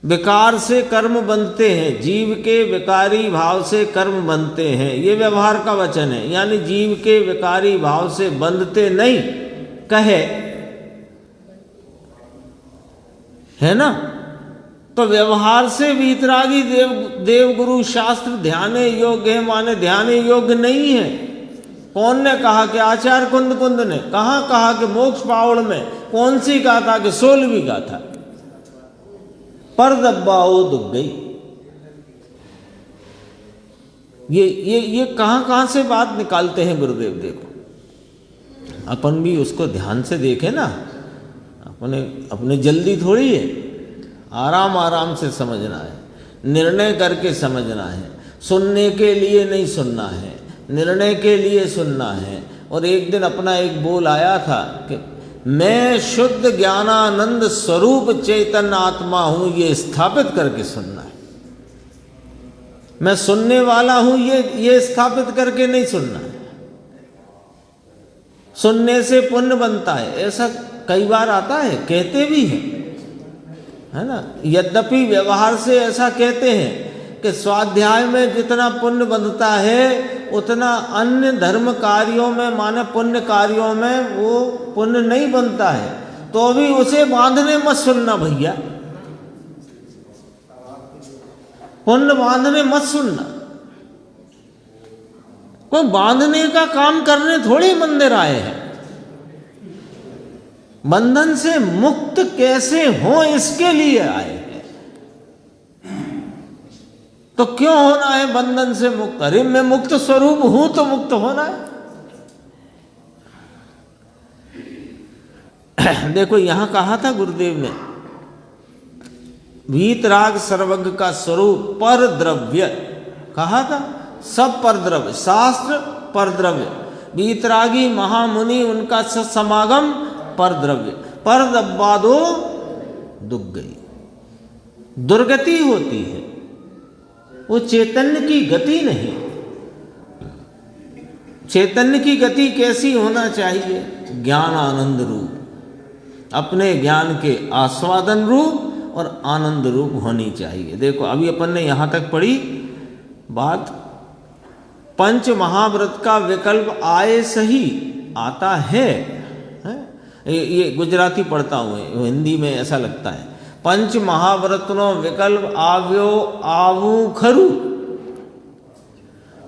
विकार से कर्म बनते हैं, जीव के विकारी भाव से कर्म बनते हैं, ये व्यवहार का वचन है। यानी जीव के विकारी भाव से बंधते नहीं, कहे, है ना? तो व्यवहार से वीतरागी देवगुरु शास्त्र ध्याने योग्य है, माने ध्याने योग्य नहीं है। कौन ने कहा? कि आचार्य कुंद ने। कहाँ कहा? कि मोक्ष पावड़ में। कौन सी गाथा? कि 16वीं गाथा, पर दब्बाओ दुख गई। ये कहाँ से बात निकालते हैं गुरुदेव? देखो, अपन भी उसको ध्यान से देखें ना, अपने जल्दी थोड़ी है, आराम आराम से समझना है, निर्णय करके समझना है। सुनने के लिए नहीं सुनना है, निर्णय के लिए सुनना है। और एक दिन अपना एक बोल आया था कि मैं शुद्ध ज्ञानानंद स्वरूप चैतन्य आत्मा हूं, ये स्थापित करके सुनना है। मैं सुनने वाला हूं, ये स्थापित करके नहीं सुनना है। सुनने से पुण्य बनता है, ऐसा कई बार आता है, कहते भी हैं, है ना? यद्यपि व्यवहार से ऐसा कहते हैं कि स्वाध्याय में जितना पुण्य बनता है उतना अन्य धर्म कार्यों में, माने पुण्य कार्यों में वो पुण्य नहीं बनता है। तो भी उसे बांधने मत सुनना भैया, पुण्य बांधने मत सुनना। कोई बांधने का काम करने थोड़ी मंदिर आए हैं। बंधन से मुक्त कैसे हो इसके लिए आए हैं। तो क्यों होना है बंधन से मुक्त? अरे मैं मुक्त स्वरूप हूं तो मुक्त होना है। देखो यहां कहा था गुरुदेव ने, वीतराग सर्वज्ञ का स्वरूप पर द्रव्य कहा था। सब पर द्रव्य, शास्त्र पर द्रव्य, वीतरागी महामुनि उनका समागम पर द्रव्य। पर दब्बा दो दुख गई, दुर्गति होती है, वो चैतन्य की गति नहीं। चैतन्य की गति कैसी होना चाहिए? ज्ञान आनंद रूप, अपने ज्ञान के आस्वादन रूप और आनंद रूप होनी चाहिए। देखो अभी अपन ने यहां तक पढ़ी बात, पंच महाव्रत का विकल्प आए सही आता है ये गुजराती पढ़ता हूँ, हिंदी में ऐसा लगता है। पंच महाव्रतनो विकल्प आव्यो आवू खरु।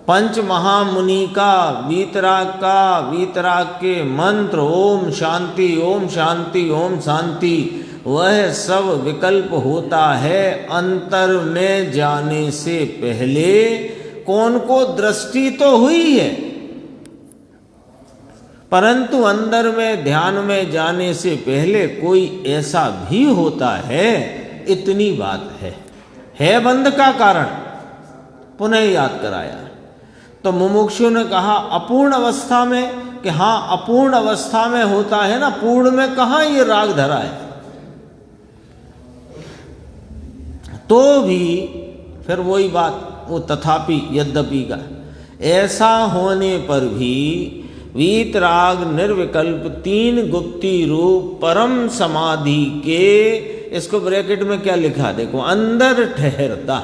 पंच महामुनि का वीतराग के मंत्र ओम शांति ओम शांति ओम शांति, वह सब विकल्प होता है अंतर में जाने से पहले। कौन को दृष्टि तो हुई है, परंतु अंदर में ध्यान में जाने से पहले कोई ऐसा भी होता है, इतनी बात है बंध का कारण पुनः याद कराया। तो मुमुक्षु ने कहा अपूर्ण अवस्था में, कि हाँ अपूर्ण अवस्था में होता है ना, पूर्ण में कहाँ ये राग धरा है। तो भी फिर वही बात, वो तथापि यद्यपि का, ऐसा होने पर भी वीतराग निर्विकल्प तीन गुप्ती रूप परम समाधि के, इसको ब्रैकेट में क्या लिखा देखो, अंदर ठहरता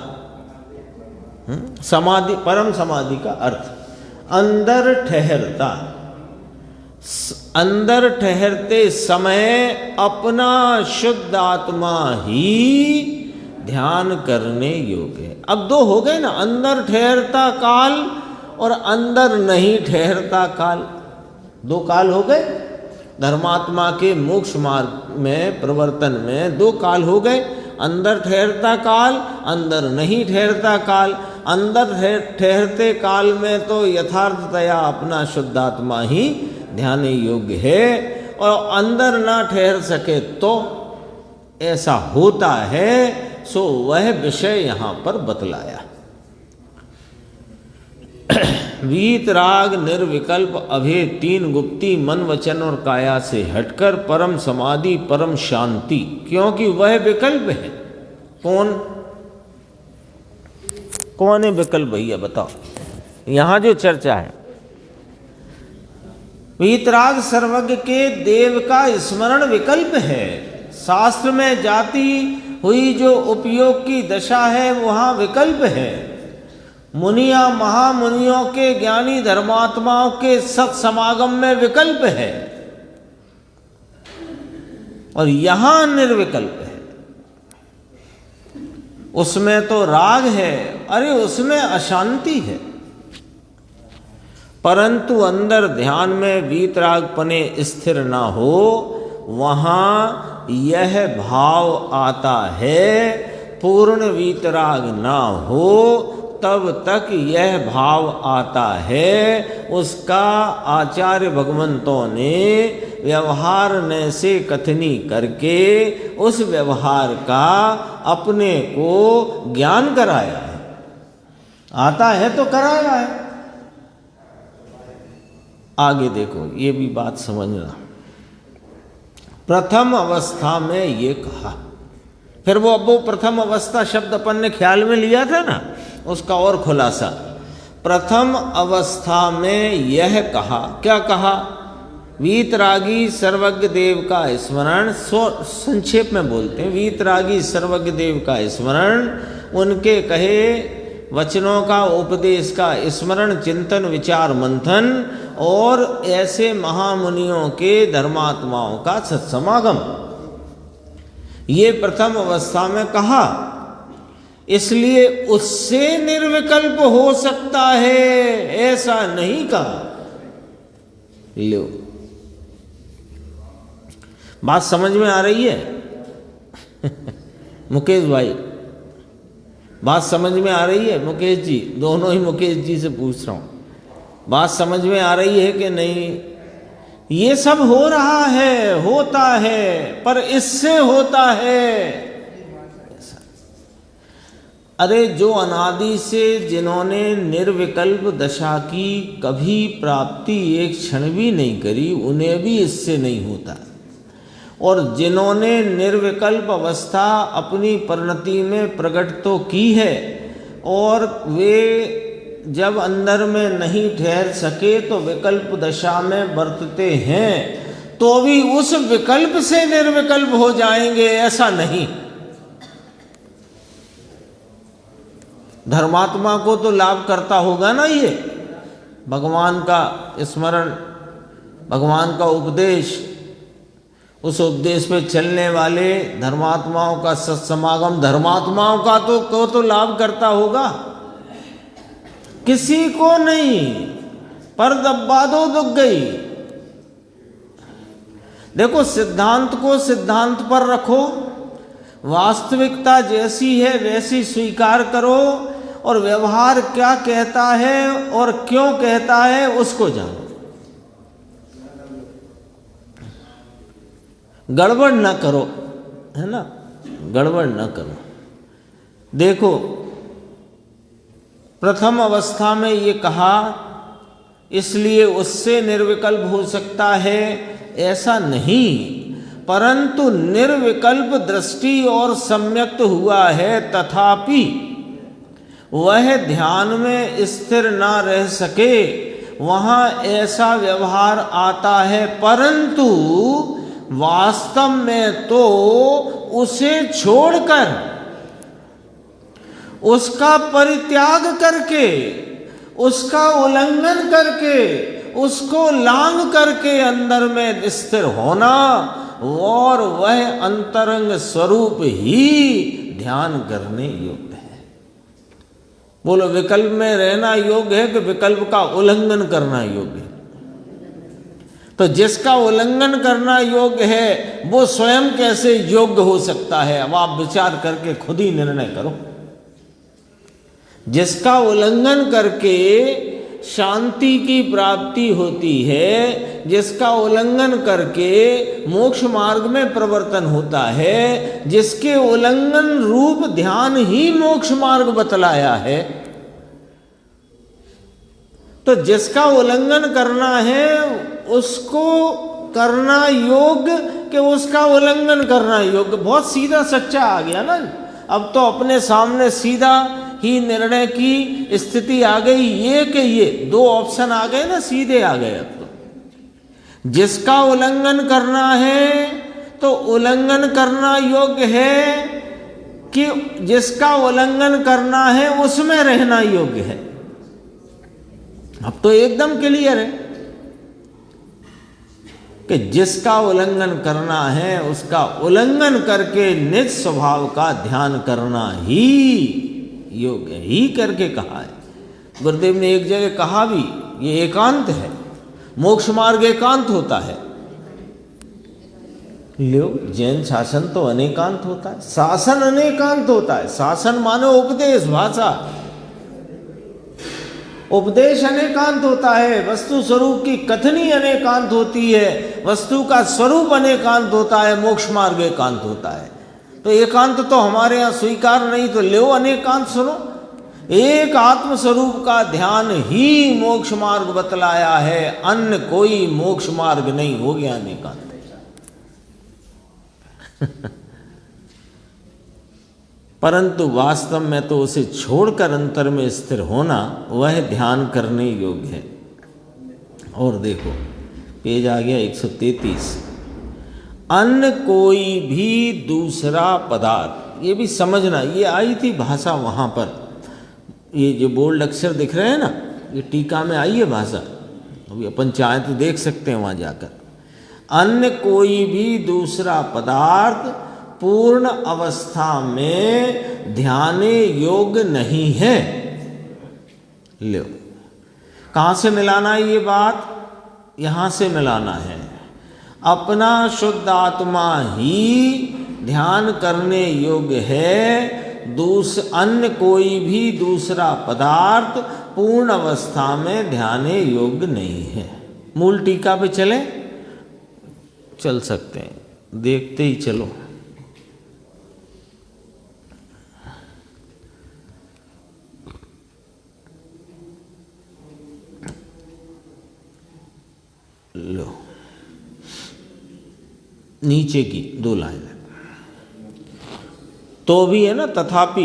समाधि, परम समाधि का अर्थ अंदर ठहरता, अंदर ठहरते समय अपना शुद्ध आत्मा ही ध्यान करने योग्य है। अब दो हो गए ना, अंदर ठहरता काल और अंदर नहीं ठहरता काल, दो काल हो गए। धर्मात्मा के मोक्ष मार्ग में प्रवर्तन में दो काल हो गए, अंदर ठहरता काल, अंदर नहीं ठहरता काल। अंदर ठहरते काल में तो यथार्थतया अपना शुद्धात्मा ही ध्यान योग्य है, और अंदर ना ठहर सके तो ऐसा होता है, सो वह विषय यहां पर बतलाया। वीतराग निर्विकल्प अभेद तीन गुप्ती मन वचन और काया से हटकर परम समाधि परम शांति, क्योंकि वह विकल्प है। कौन है विकल्प भैया बताओ, यहां जो चर्चा है। वीतराग सर्वज्ञ के देव का स्मरण विकल्प है। शास्त्र में जाती हुई जो उपयोग की दशा है वहां विकल्प है। मुनिया महामुनियों के ज्ञानी धर्मात्माओं के सत्समागम में विकल्प है, और यहां निर्विकल्प है। उसमें तो राग है, अरे उसमें अशांति है, परंतु अंदर ध्यान में वीतरागपने स्थिर ना हो, वहां यह भाव आता है। पूर्ण वीतराग ना हो तब तक यह भाव आता है। उसका आचार्य भगवंतों ने व्यवहार ने से कथनी करके उस व्यवहार का अपने को ज्ञान कराया है। आता है तो कराया है। आगे देखो, ये भी बात समझना। प्रथम अवस्था में ये कहा, फिर वो प्रथम अवस्था शब्द अपन ने ख्याल में लिया था ना, उसका और खुलासा। प्रथम अवस्था में यह कहा, क्या कहा? वीतरागी सर्वज्ञ देव का स्मरण, संक्षेप में बोलते हैं, वीतरागी सर्वज्ञ देव का स्मरण, उनके कहे वचनों का उपदेश का स्मरण, चिंतन विचार मंथन, और ऐसे महामुनियों के धर्मात्माओं का सत्समागम, ये प्रथम अवस्था में कहा। इसलिए उससे निर्विकल्प हो सकता है, ऐसा नहीं कहा। लो, बात समझ में आ रही है? मुकेश भाई, बात समझ में आ रही है? मुकेश जी, दोनों ही मुकेश जी से पूछ रहा हूं, बात समझ में आ रही है कि नहीं? ये सब हो रहा है, होता है, पर इससे होता है। अरे जो अनादि से जिन्होंने निर्विकल्प दशा की कभी प्राप्ति एक क्षण भी नहीं करी, उन्हें भी इससे नहीं होता। और जिन्होंने निर्विकल्प अवस्था अपनी परिणति में प्रकट तो की है, और वे जब अंदर में नहीं ठहर सके तो विकल्प दशा में बरतते हैं, तो भी उस विकल्प से निर्विकल्प हो जाएंगे, ऐसा नहीं। धर्मात्मा को तो लाभ करता होगा ना ये, भगवान का स्मरण, भगवान का उपदेश, उस उपदेश पे चलने वाले धर्मात्माओं का सत्समागम धर्मात्माओं का तो लाभ करता होगा, किसी को नहीं। पर दब्बा दो दुख गई। देखो, सिद्धांत को सिद्धांत पर रखो, वास्तविकता जैसी है वैसी स्वीकार करो, और व्यवहार क्या कहता है और क्यों कहता है उसको जानो। गड़बड़ न करो, है ना, गड़बड़ न करो। देखो, प्रथम अवस्था में ये कहा इसलिए उससे निर्विकल्प हो सकता है, ऐसा नहीं, परंतु निर्विकल्प दृष्टि और सम्यक्त हुआ है, तथापि वह ध्यान में स्थिर न रह सके, वहाँ ऐसा व्यवहार आता है, परंतु वास्तव में तो उसे छोड़कर, उसका परित्याग करके, उसका उल्लंघन करके, उसको लांघ करके अंदर में स्थिर होना, और वह अंतरंग स्वरूप ही ध्यान करने योग्य है। बोलो, विकल्प में रहना योग्य है कि विकल्प का उल्लंघन करना योग्य है? तो जिसका उल्लंघन करना योग्य है वो स्वयं कैसे योग्य हो सकता है? अब आप विचार करके खुद ही निर्णय करो। जिसका उल्लंघन करके शांति की प्राप्ति होती है, जिसका उल्लंघन करके मोक्ष मार्ग में प्रवर्तन होता है, जिसके उल्लंघन रूप ध्यान ही मोक्ष मार्ग बतलाया है, तो जिसका उल्लंघन करना है उसको करना योग्य कि उसका उल्लंघन करना योग्य? बहुत सीधा सच्चा आ गया ना। अब तो अपने सामने सीधा ही निर्णय की स्थिति आ गई, ये कि ये दो ऑप्शन आ गए ना, सीधे आ गए। अब तो जिसका उल्लंघन करना है तो उल्लंघन करना योग्य है, कि जिसका उल्लंघन करना है उसमें रहना योग्य है। अब तो एकदम क्लियर है कि जिसका उल्लंघन करना है उसका उल्लंघन करके निज स्वभाव का ध्यान करना ही योग्य ही करके कहा है। गुरुदेव ने एक जगह कहा भी, ये एकांत है, मोक्ष मार्ग एकांत होता है। लो, जैन शासन तो अनेकांत होता है, शासन अनेकांत होता है। शासन मानो उपदेश, भाषा, उपदेश अनेकांत होता है, वस्तु स्वरूप की कथनी अनेकांत होती है, वस्तु का स्वरूप अनेकांत होता है, मोक्ष मार्ग एकांत होता है। तो एकांत तो हमारे यहाँ स्वीकार नहीं, तो लो अनेकांत सुनो। एक आत्म स्वरूप का ध्यान ही मोक्ष मार्ग बतलाया है, अन्य कोई मोक्ष मार्ग नहीं। हो गया अनेकांत। परंतु वास्तव में तो उसे छोड़कर अंतर में स्थिर होना वह ध्यान करने योग्य है। और देखो, पेज आ गया 133। अन्य कोई भी दूसरा पदार्थ, ये भी समझना, ये आई थी भाषा वहाँ पर, ये जो बोल्ड अक्षर दिख रहे हैं ना, ये टीका में आई है भाषा, अभी अपन चाहे तो देख सकते हैं वहाँ जाकर। अन्य कोई भी दूसरा पदार्थ पूर्ण अवस्था में ध्याने योग्य नहीं है। लो, कहाँ से मिलाना है ये बात? यहाँ से मिलाना है। अपना शुद्ध आत्मा ही ध्यान करने योग्य है, अन्य कोई भी दूसरा पदार्थ पूर्ण अवस्था में ध्याने योग्य नहीं है। मूल टीका पे चले, चल सकते हैं, देखते ही चलो। लो, नीचे की दो लाइन तो भी है ना, तथापि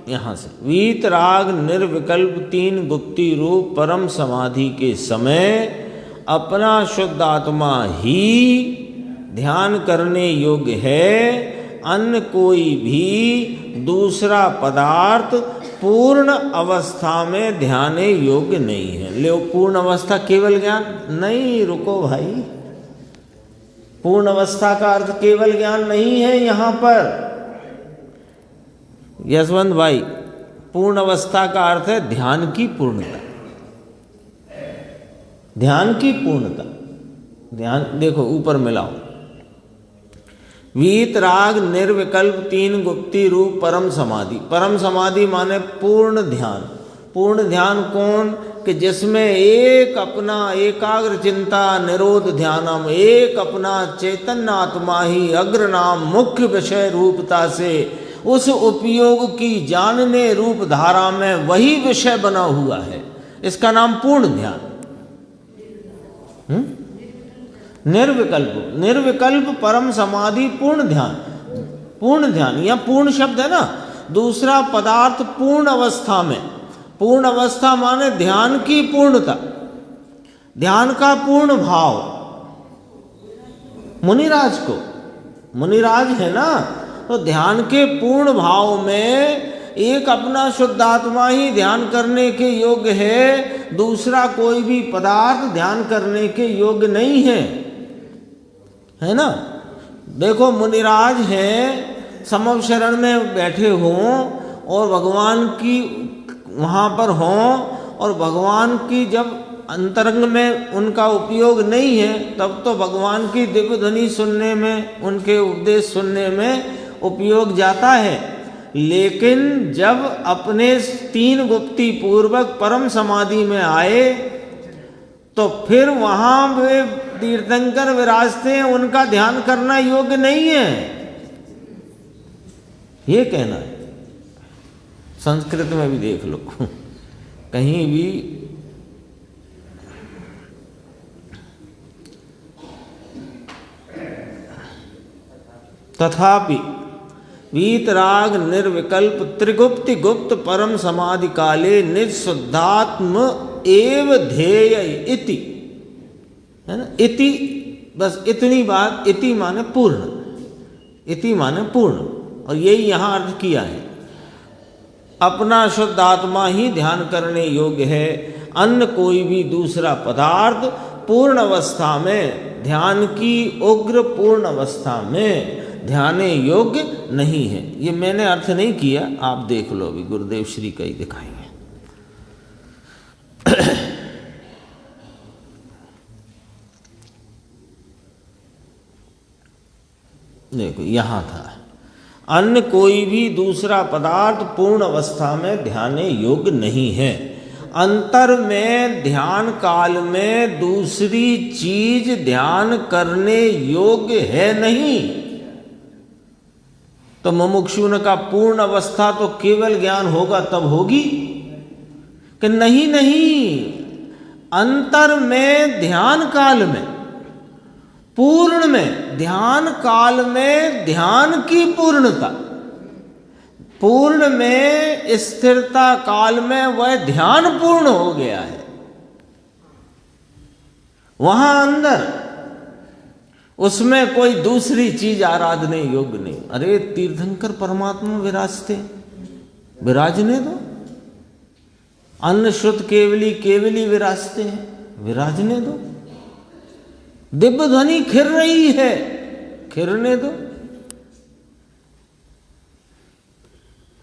यहाँ से वीतराग निर्विकल्प तीन गुप्ती रूप परम समाधि के समय अपना शुद्ध आत्मा ही ध्यान करने योग्य है, अन्य कोई भी दूसरा पदार्थ पूर्ण अवस्था में ध्याने योग्य नहीं है। ले, पूर्ण अवस्था केवल ज्ञान नहीं, रुको भाई, पूर्ण अवस्था का अर्थ केवल ज्ञान नहीं है यहाँ पर यशवंत भाई। पूर्ण अवस्था का अर्थ है ध्यान की पूर्णता, ध्यान की पूर्णता। ध्यान देखो ऊपर मिलाओ, वीत राग निर्विकल्प तीन गुप्ती रूप परम समाधि। परम समाधि माने पूर्ण ध्यान। पूर्ण ध्यान कौन? कि जिसमें एक अपना एकाग्र चिंता निरोध ध्यानम, एक अपना चैतन्य आत्मा ही अग्रनाम मुख्य विषय रूपता से उस उपयोग की जानने रूप धारा में वही विषय बना हुआ है। इसका नाम पूर्ण ध्यान। निर्विकल्प, निर्विकल्प परम समाधि पूर्ण ध्यान। पूर्ण ध्यान या पूर्ण शब्द है ना। दूसरा पदार्थ पूर्ण अवस्था में। पूर्ण अवस्था माने ध्यान की पूर्णता, ध्यान का पूर्ण भाव। मुनिराज को, मुनिराज है ना, तो ध्यान के पूर्ण भाव में एक अपना शुद्ध आत्मा ही ध्यान करने के योग्य है, दूसरा कोई भी पदार्थ ध्यान करने के योग्य नहीं है ना। देखो मुनिराज हैं, समव शरण में बैठे हों और भगवान की वहाँ पर हों, और भगवान की जब अंतरंग में उनका उपयोग नहीं है तब तो भगवान की दिव्य ध्वनि सुनने में, उनके उपदेश सुनने में उपयोग जाता है। लेकिन जब अपने तीन गुप्ती पूर्वक परम समाधि में आए तो फिर वहाँ वे तीर्थंकर विराजते हैं, उनका ध्यान करना योग्य नहीं है, ये कहना है। संस्कृत में भी देख लो, कहीं भी तथापि वीतराग निर्विकल्प त्रिगुप्ति गुप्त परम समाधि काले निज शुद्धात्म एव ध्येय इति, है ना। इति बस इतनी बात, इति माने पूर्ण, इति माने पूर्ण, और यही यहाँ अर्थ किया है। अपना शुद्ध आत्मा ही ध्यान करने योग्य है, अन्य कोई भी दूसरा पदार्थ पूर्ण अवस्था में, ध्यान की उग्र पूर्ण अवस्था में ध्याने योग्य नहीं है। ये मैंने अर्थ नहीं किया, आप देख लो, अभी गुरुदेव श्री का ही दिखाएंगे। देखो यहाँ था, अन्य कोई भी दूसरा पदार्थ पूर्ण अवस्था में ध्याने योग्य नहीं है। अंतर में ध्यान काल में दूसरी चीज ध्यान करने योग्य है नहीं। तो मुमुक्षु का पूर्ण अवस्था तो केवल ज्ञान होगा तब होगी कि नहीं, नहीं, अंतर में ध्यान काल में, पूर्ण में, ध्यान काल में ध्यान की पूर्णता, पूर्ण में स्थिरता काल में वह ध्यान पूर्ण हो गया है। वहां अंदर उसमें कोई दूसरी चीज आराधने योग्य नहीं। अरे तीर्थंकर परमात्मा विराजते, विराजने दो। अन्न शुद्ध केवली केवली विराजते हैं, विराजने दो। दिव्य ध्वनि खिर रही है, खिरने दो।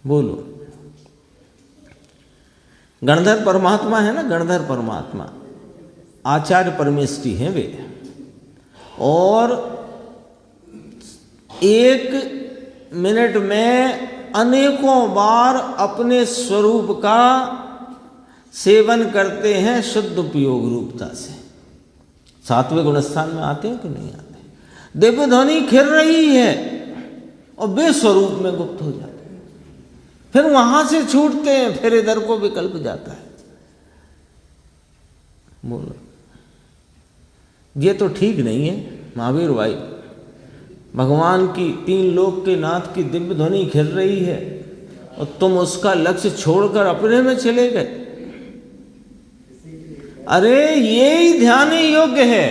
बोलो, गणधर परमात्मा है ना, गणधर परमात्मा आचार्य परमेष्ठी हैं वे, और एक मिनट में अनेकों बार अपने स्वरूप का सेवन करते हैं शुद्ध उपयोग रूपता से। सातवें गुणस्थान में आते हैं कि नहीं आते? दिव्य ध्वनि खिर रही है और बेस्वरूप में गुप्त हो जाते हैं, फिर वहां से छूटते हैं, फिर इधर को विकल्प जाता है। बोलो, ये तो ठीक नहीं है महावीर भाई। भगवान की तीन लोक के नाथ की दिव्य ध्वनि खिल रही है और तुम उसका लक्ष्य छोड़कर अपने में चले गए। अरे ये ही ध्यान योग्य है,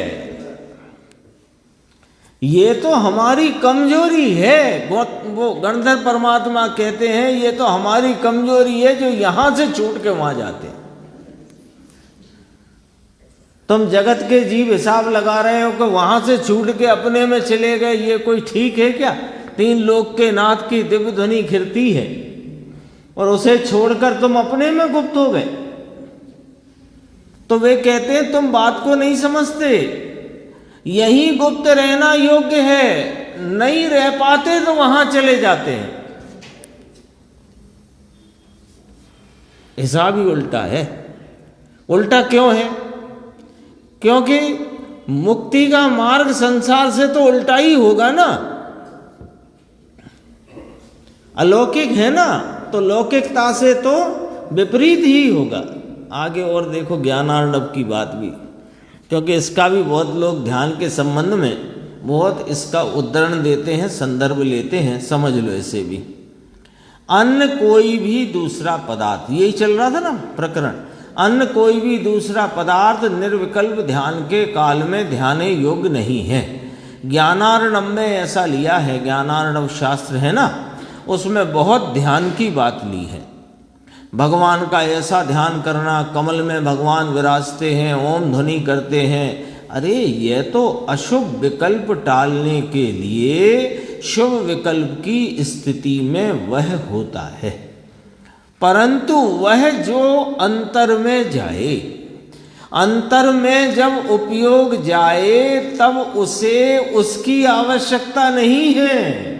ये तो हमारी कमजोरी है। वो गणधर परमात्मा कहते हैं ये तो हमारी कमजोरी है जो यहां से छूट के वहां जाते हैं। तुम जगत के जीव हिसाब लगा रहे हो कि वहां से छूट के अपने में चले गए, ये कोई ठीक है क्या? 3 लोक के नाथ की दिव्य ध्वनि खिरती है और उसे छोड़कर तुम अपने में गुप्त हो गए। तो वे कहते हैं तुम बात को नहीं समझते, यही गुप्त रहना योग्य है, नहीं रह पाते तो वहां चले जाते हैं। हिसाब ही उल्टा है। उल्टा क्यों है? क्योंकि मुक्ति का मार्ग संसार से तो उल्टा ही होगा ना, अलौकिक है ना, तो लौकिकता से तो विपरीत ही होगा। आगे और देखो ज्ञानार्णव की बात भी, क्योंकि इसका भी बहुत लोग ध्यान के संबंध में बहुत इसका उदाहरण देते हैं, संदर्भ लेते हैं, समझ लो इसे भी। अन्य कोई भी दूसरा पदार्थ, यही चल रहा था ना प्रकरण, अन्य कोई भी दूसरा पदार्थ निर्विकल्प ध्यान के काल में ध्याने योग्य नहीं है। ज्ञानार्णव में ऐसा लिया है, ज्ञानार्णव शास्त्र है ना, उसमें बहुत ध्यान की बात ली है। भगवान का ऐसा ध्यान करना, कमल में भगवान विराजते हैं, ओम ध्वनि करते हैं, अरे ये तो अशुभ विकल्प टालने के लिए शुभ विकल्प की स्थिति में वह होता है, परंतु वह जो अंतर में जाए, अंतर में जब उपयोग जाए तब उसे उसकी आवश्यकता नहीं है।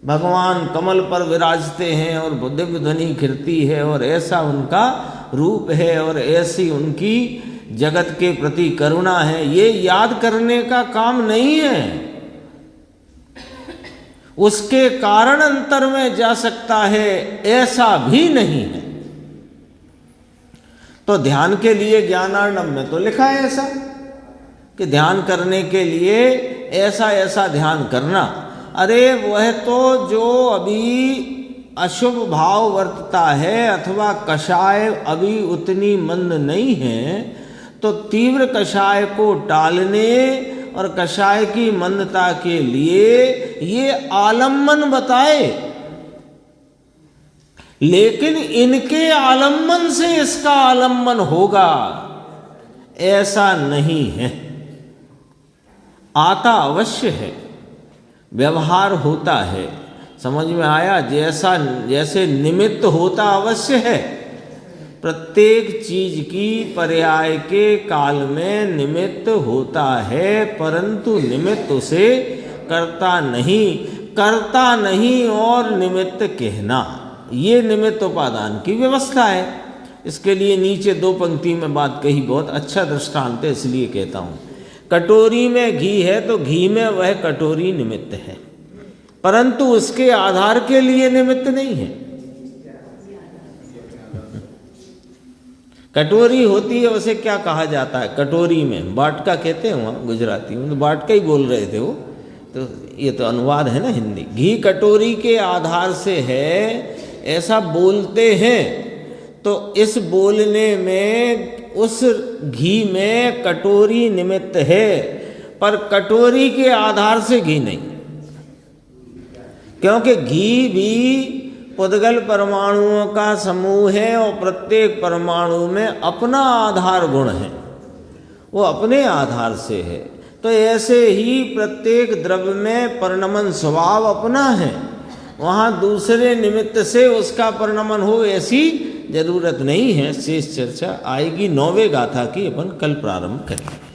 भगवान कमल पर विराजते हैं और दिव्य ध्वनि खिरती है और ऐसा उनका रूप है और ऐसी उनकी जगत के प्रति करुणा है, ये याद करने का काम नहीं है। उसके कारण अंतर में जा सकता है, ऐसा भी नहीं है। तो ध्यान के लिए ज्ञानार्णव में तो लिखा है ऐसा कि ध्यान करने के लिए ऐसा ऐसा ध्यान करना। अरे वह तो जो अभी अशुभ भाव वर्तता है अथवा कषाय अभी उतनी मंद नहीं है, तो तीव्र कषाय को टालने और कषाय की मंदता के लिए ये आलम्बन बताए, लेकिन इनके आलम्बन से इसका आलम्बन होगा ऐसा नहीं है। आता अवश्य है, व्यवहार होता है, समझ में आया? जैसे निमित्त होता अवश्य है, प्रत्येक चीज की पर्याय के काल में निमित्त होता है, परंतु निमित्त उसे करता नहीं और निमित्त कहना, ये निमित्त उपादान की व्यवस्था है। इसके लिए नीचे 2 पंक्ति में बात कही, बहुत अच्छा दृष्टांत है, इसलिए कहता हूँ। कटोरी में घी है तो घी में वह कटोरी निमित्त है, परंतु उसके आधार के लिए निमित्त नहीं है। कटोरी होती है, उसे क्या कहा जाता है? कटोरी में बाटका कहते हैं वहाँ गुजराती में, तो बाटका ही बोल रहे थे वो, तो ये तो अनुवाद है ना हिंदी। घी कटोरी के आधार से है ऐसा बोलते हैं, तो इस बोलने में उस घी में कटोरी निमित्त है, पर कटोरी के आधार से घी नहीं, क्योंकि घी भी उद्गल परमाणुओं का समूह है और प्रत्येक परमाणु में अपना आधार गुण है, वो अपने आधार से है। तो ऐसे ही प्रत्येक द्रव्य में परिणमन स्वभाव अपना है, वहाँ दूसरे निमित्त से उसका परिणमन हो ऐसी जरूरत नहीं है। शेष चर्चा आएगी 9वें गाथा की, अपन कल प्रारंभ करेंगे।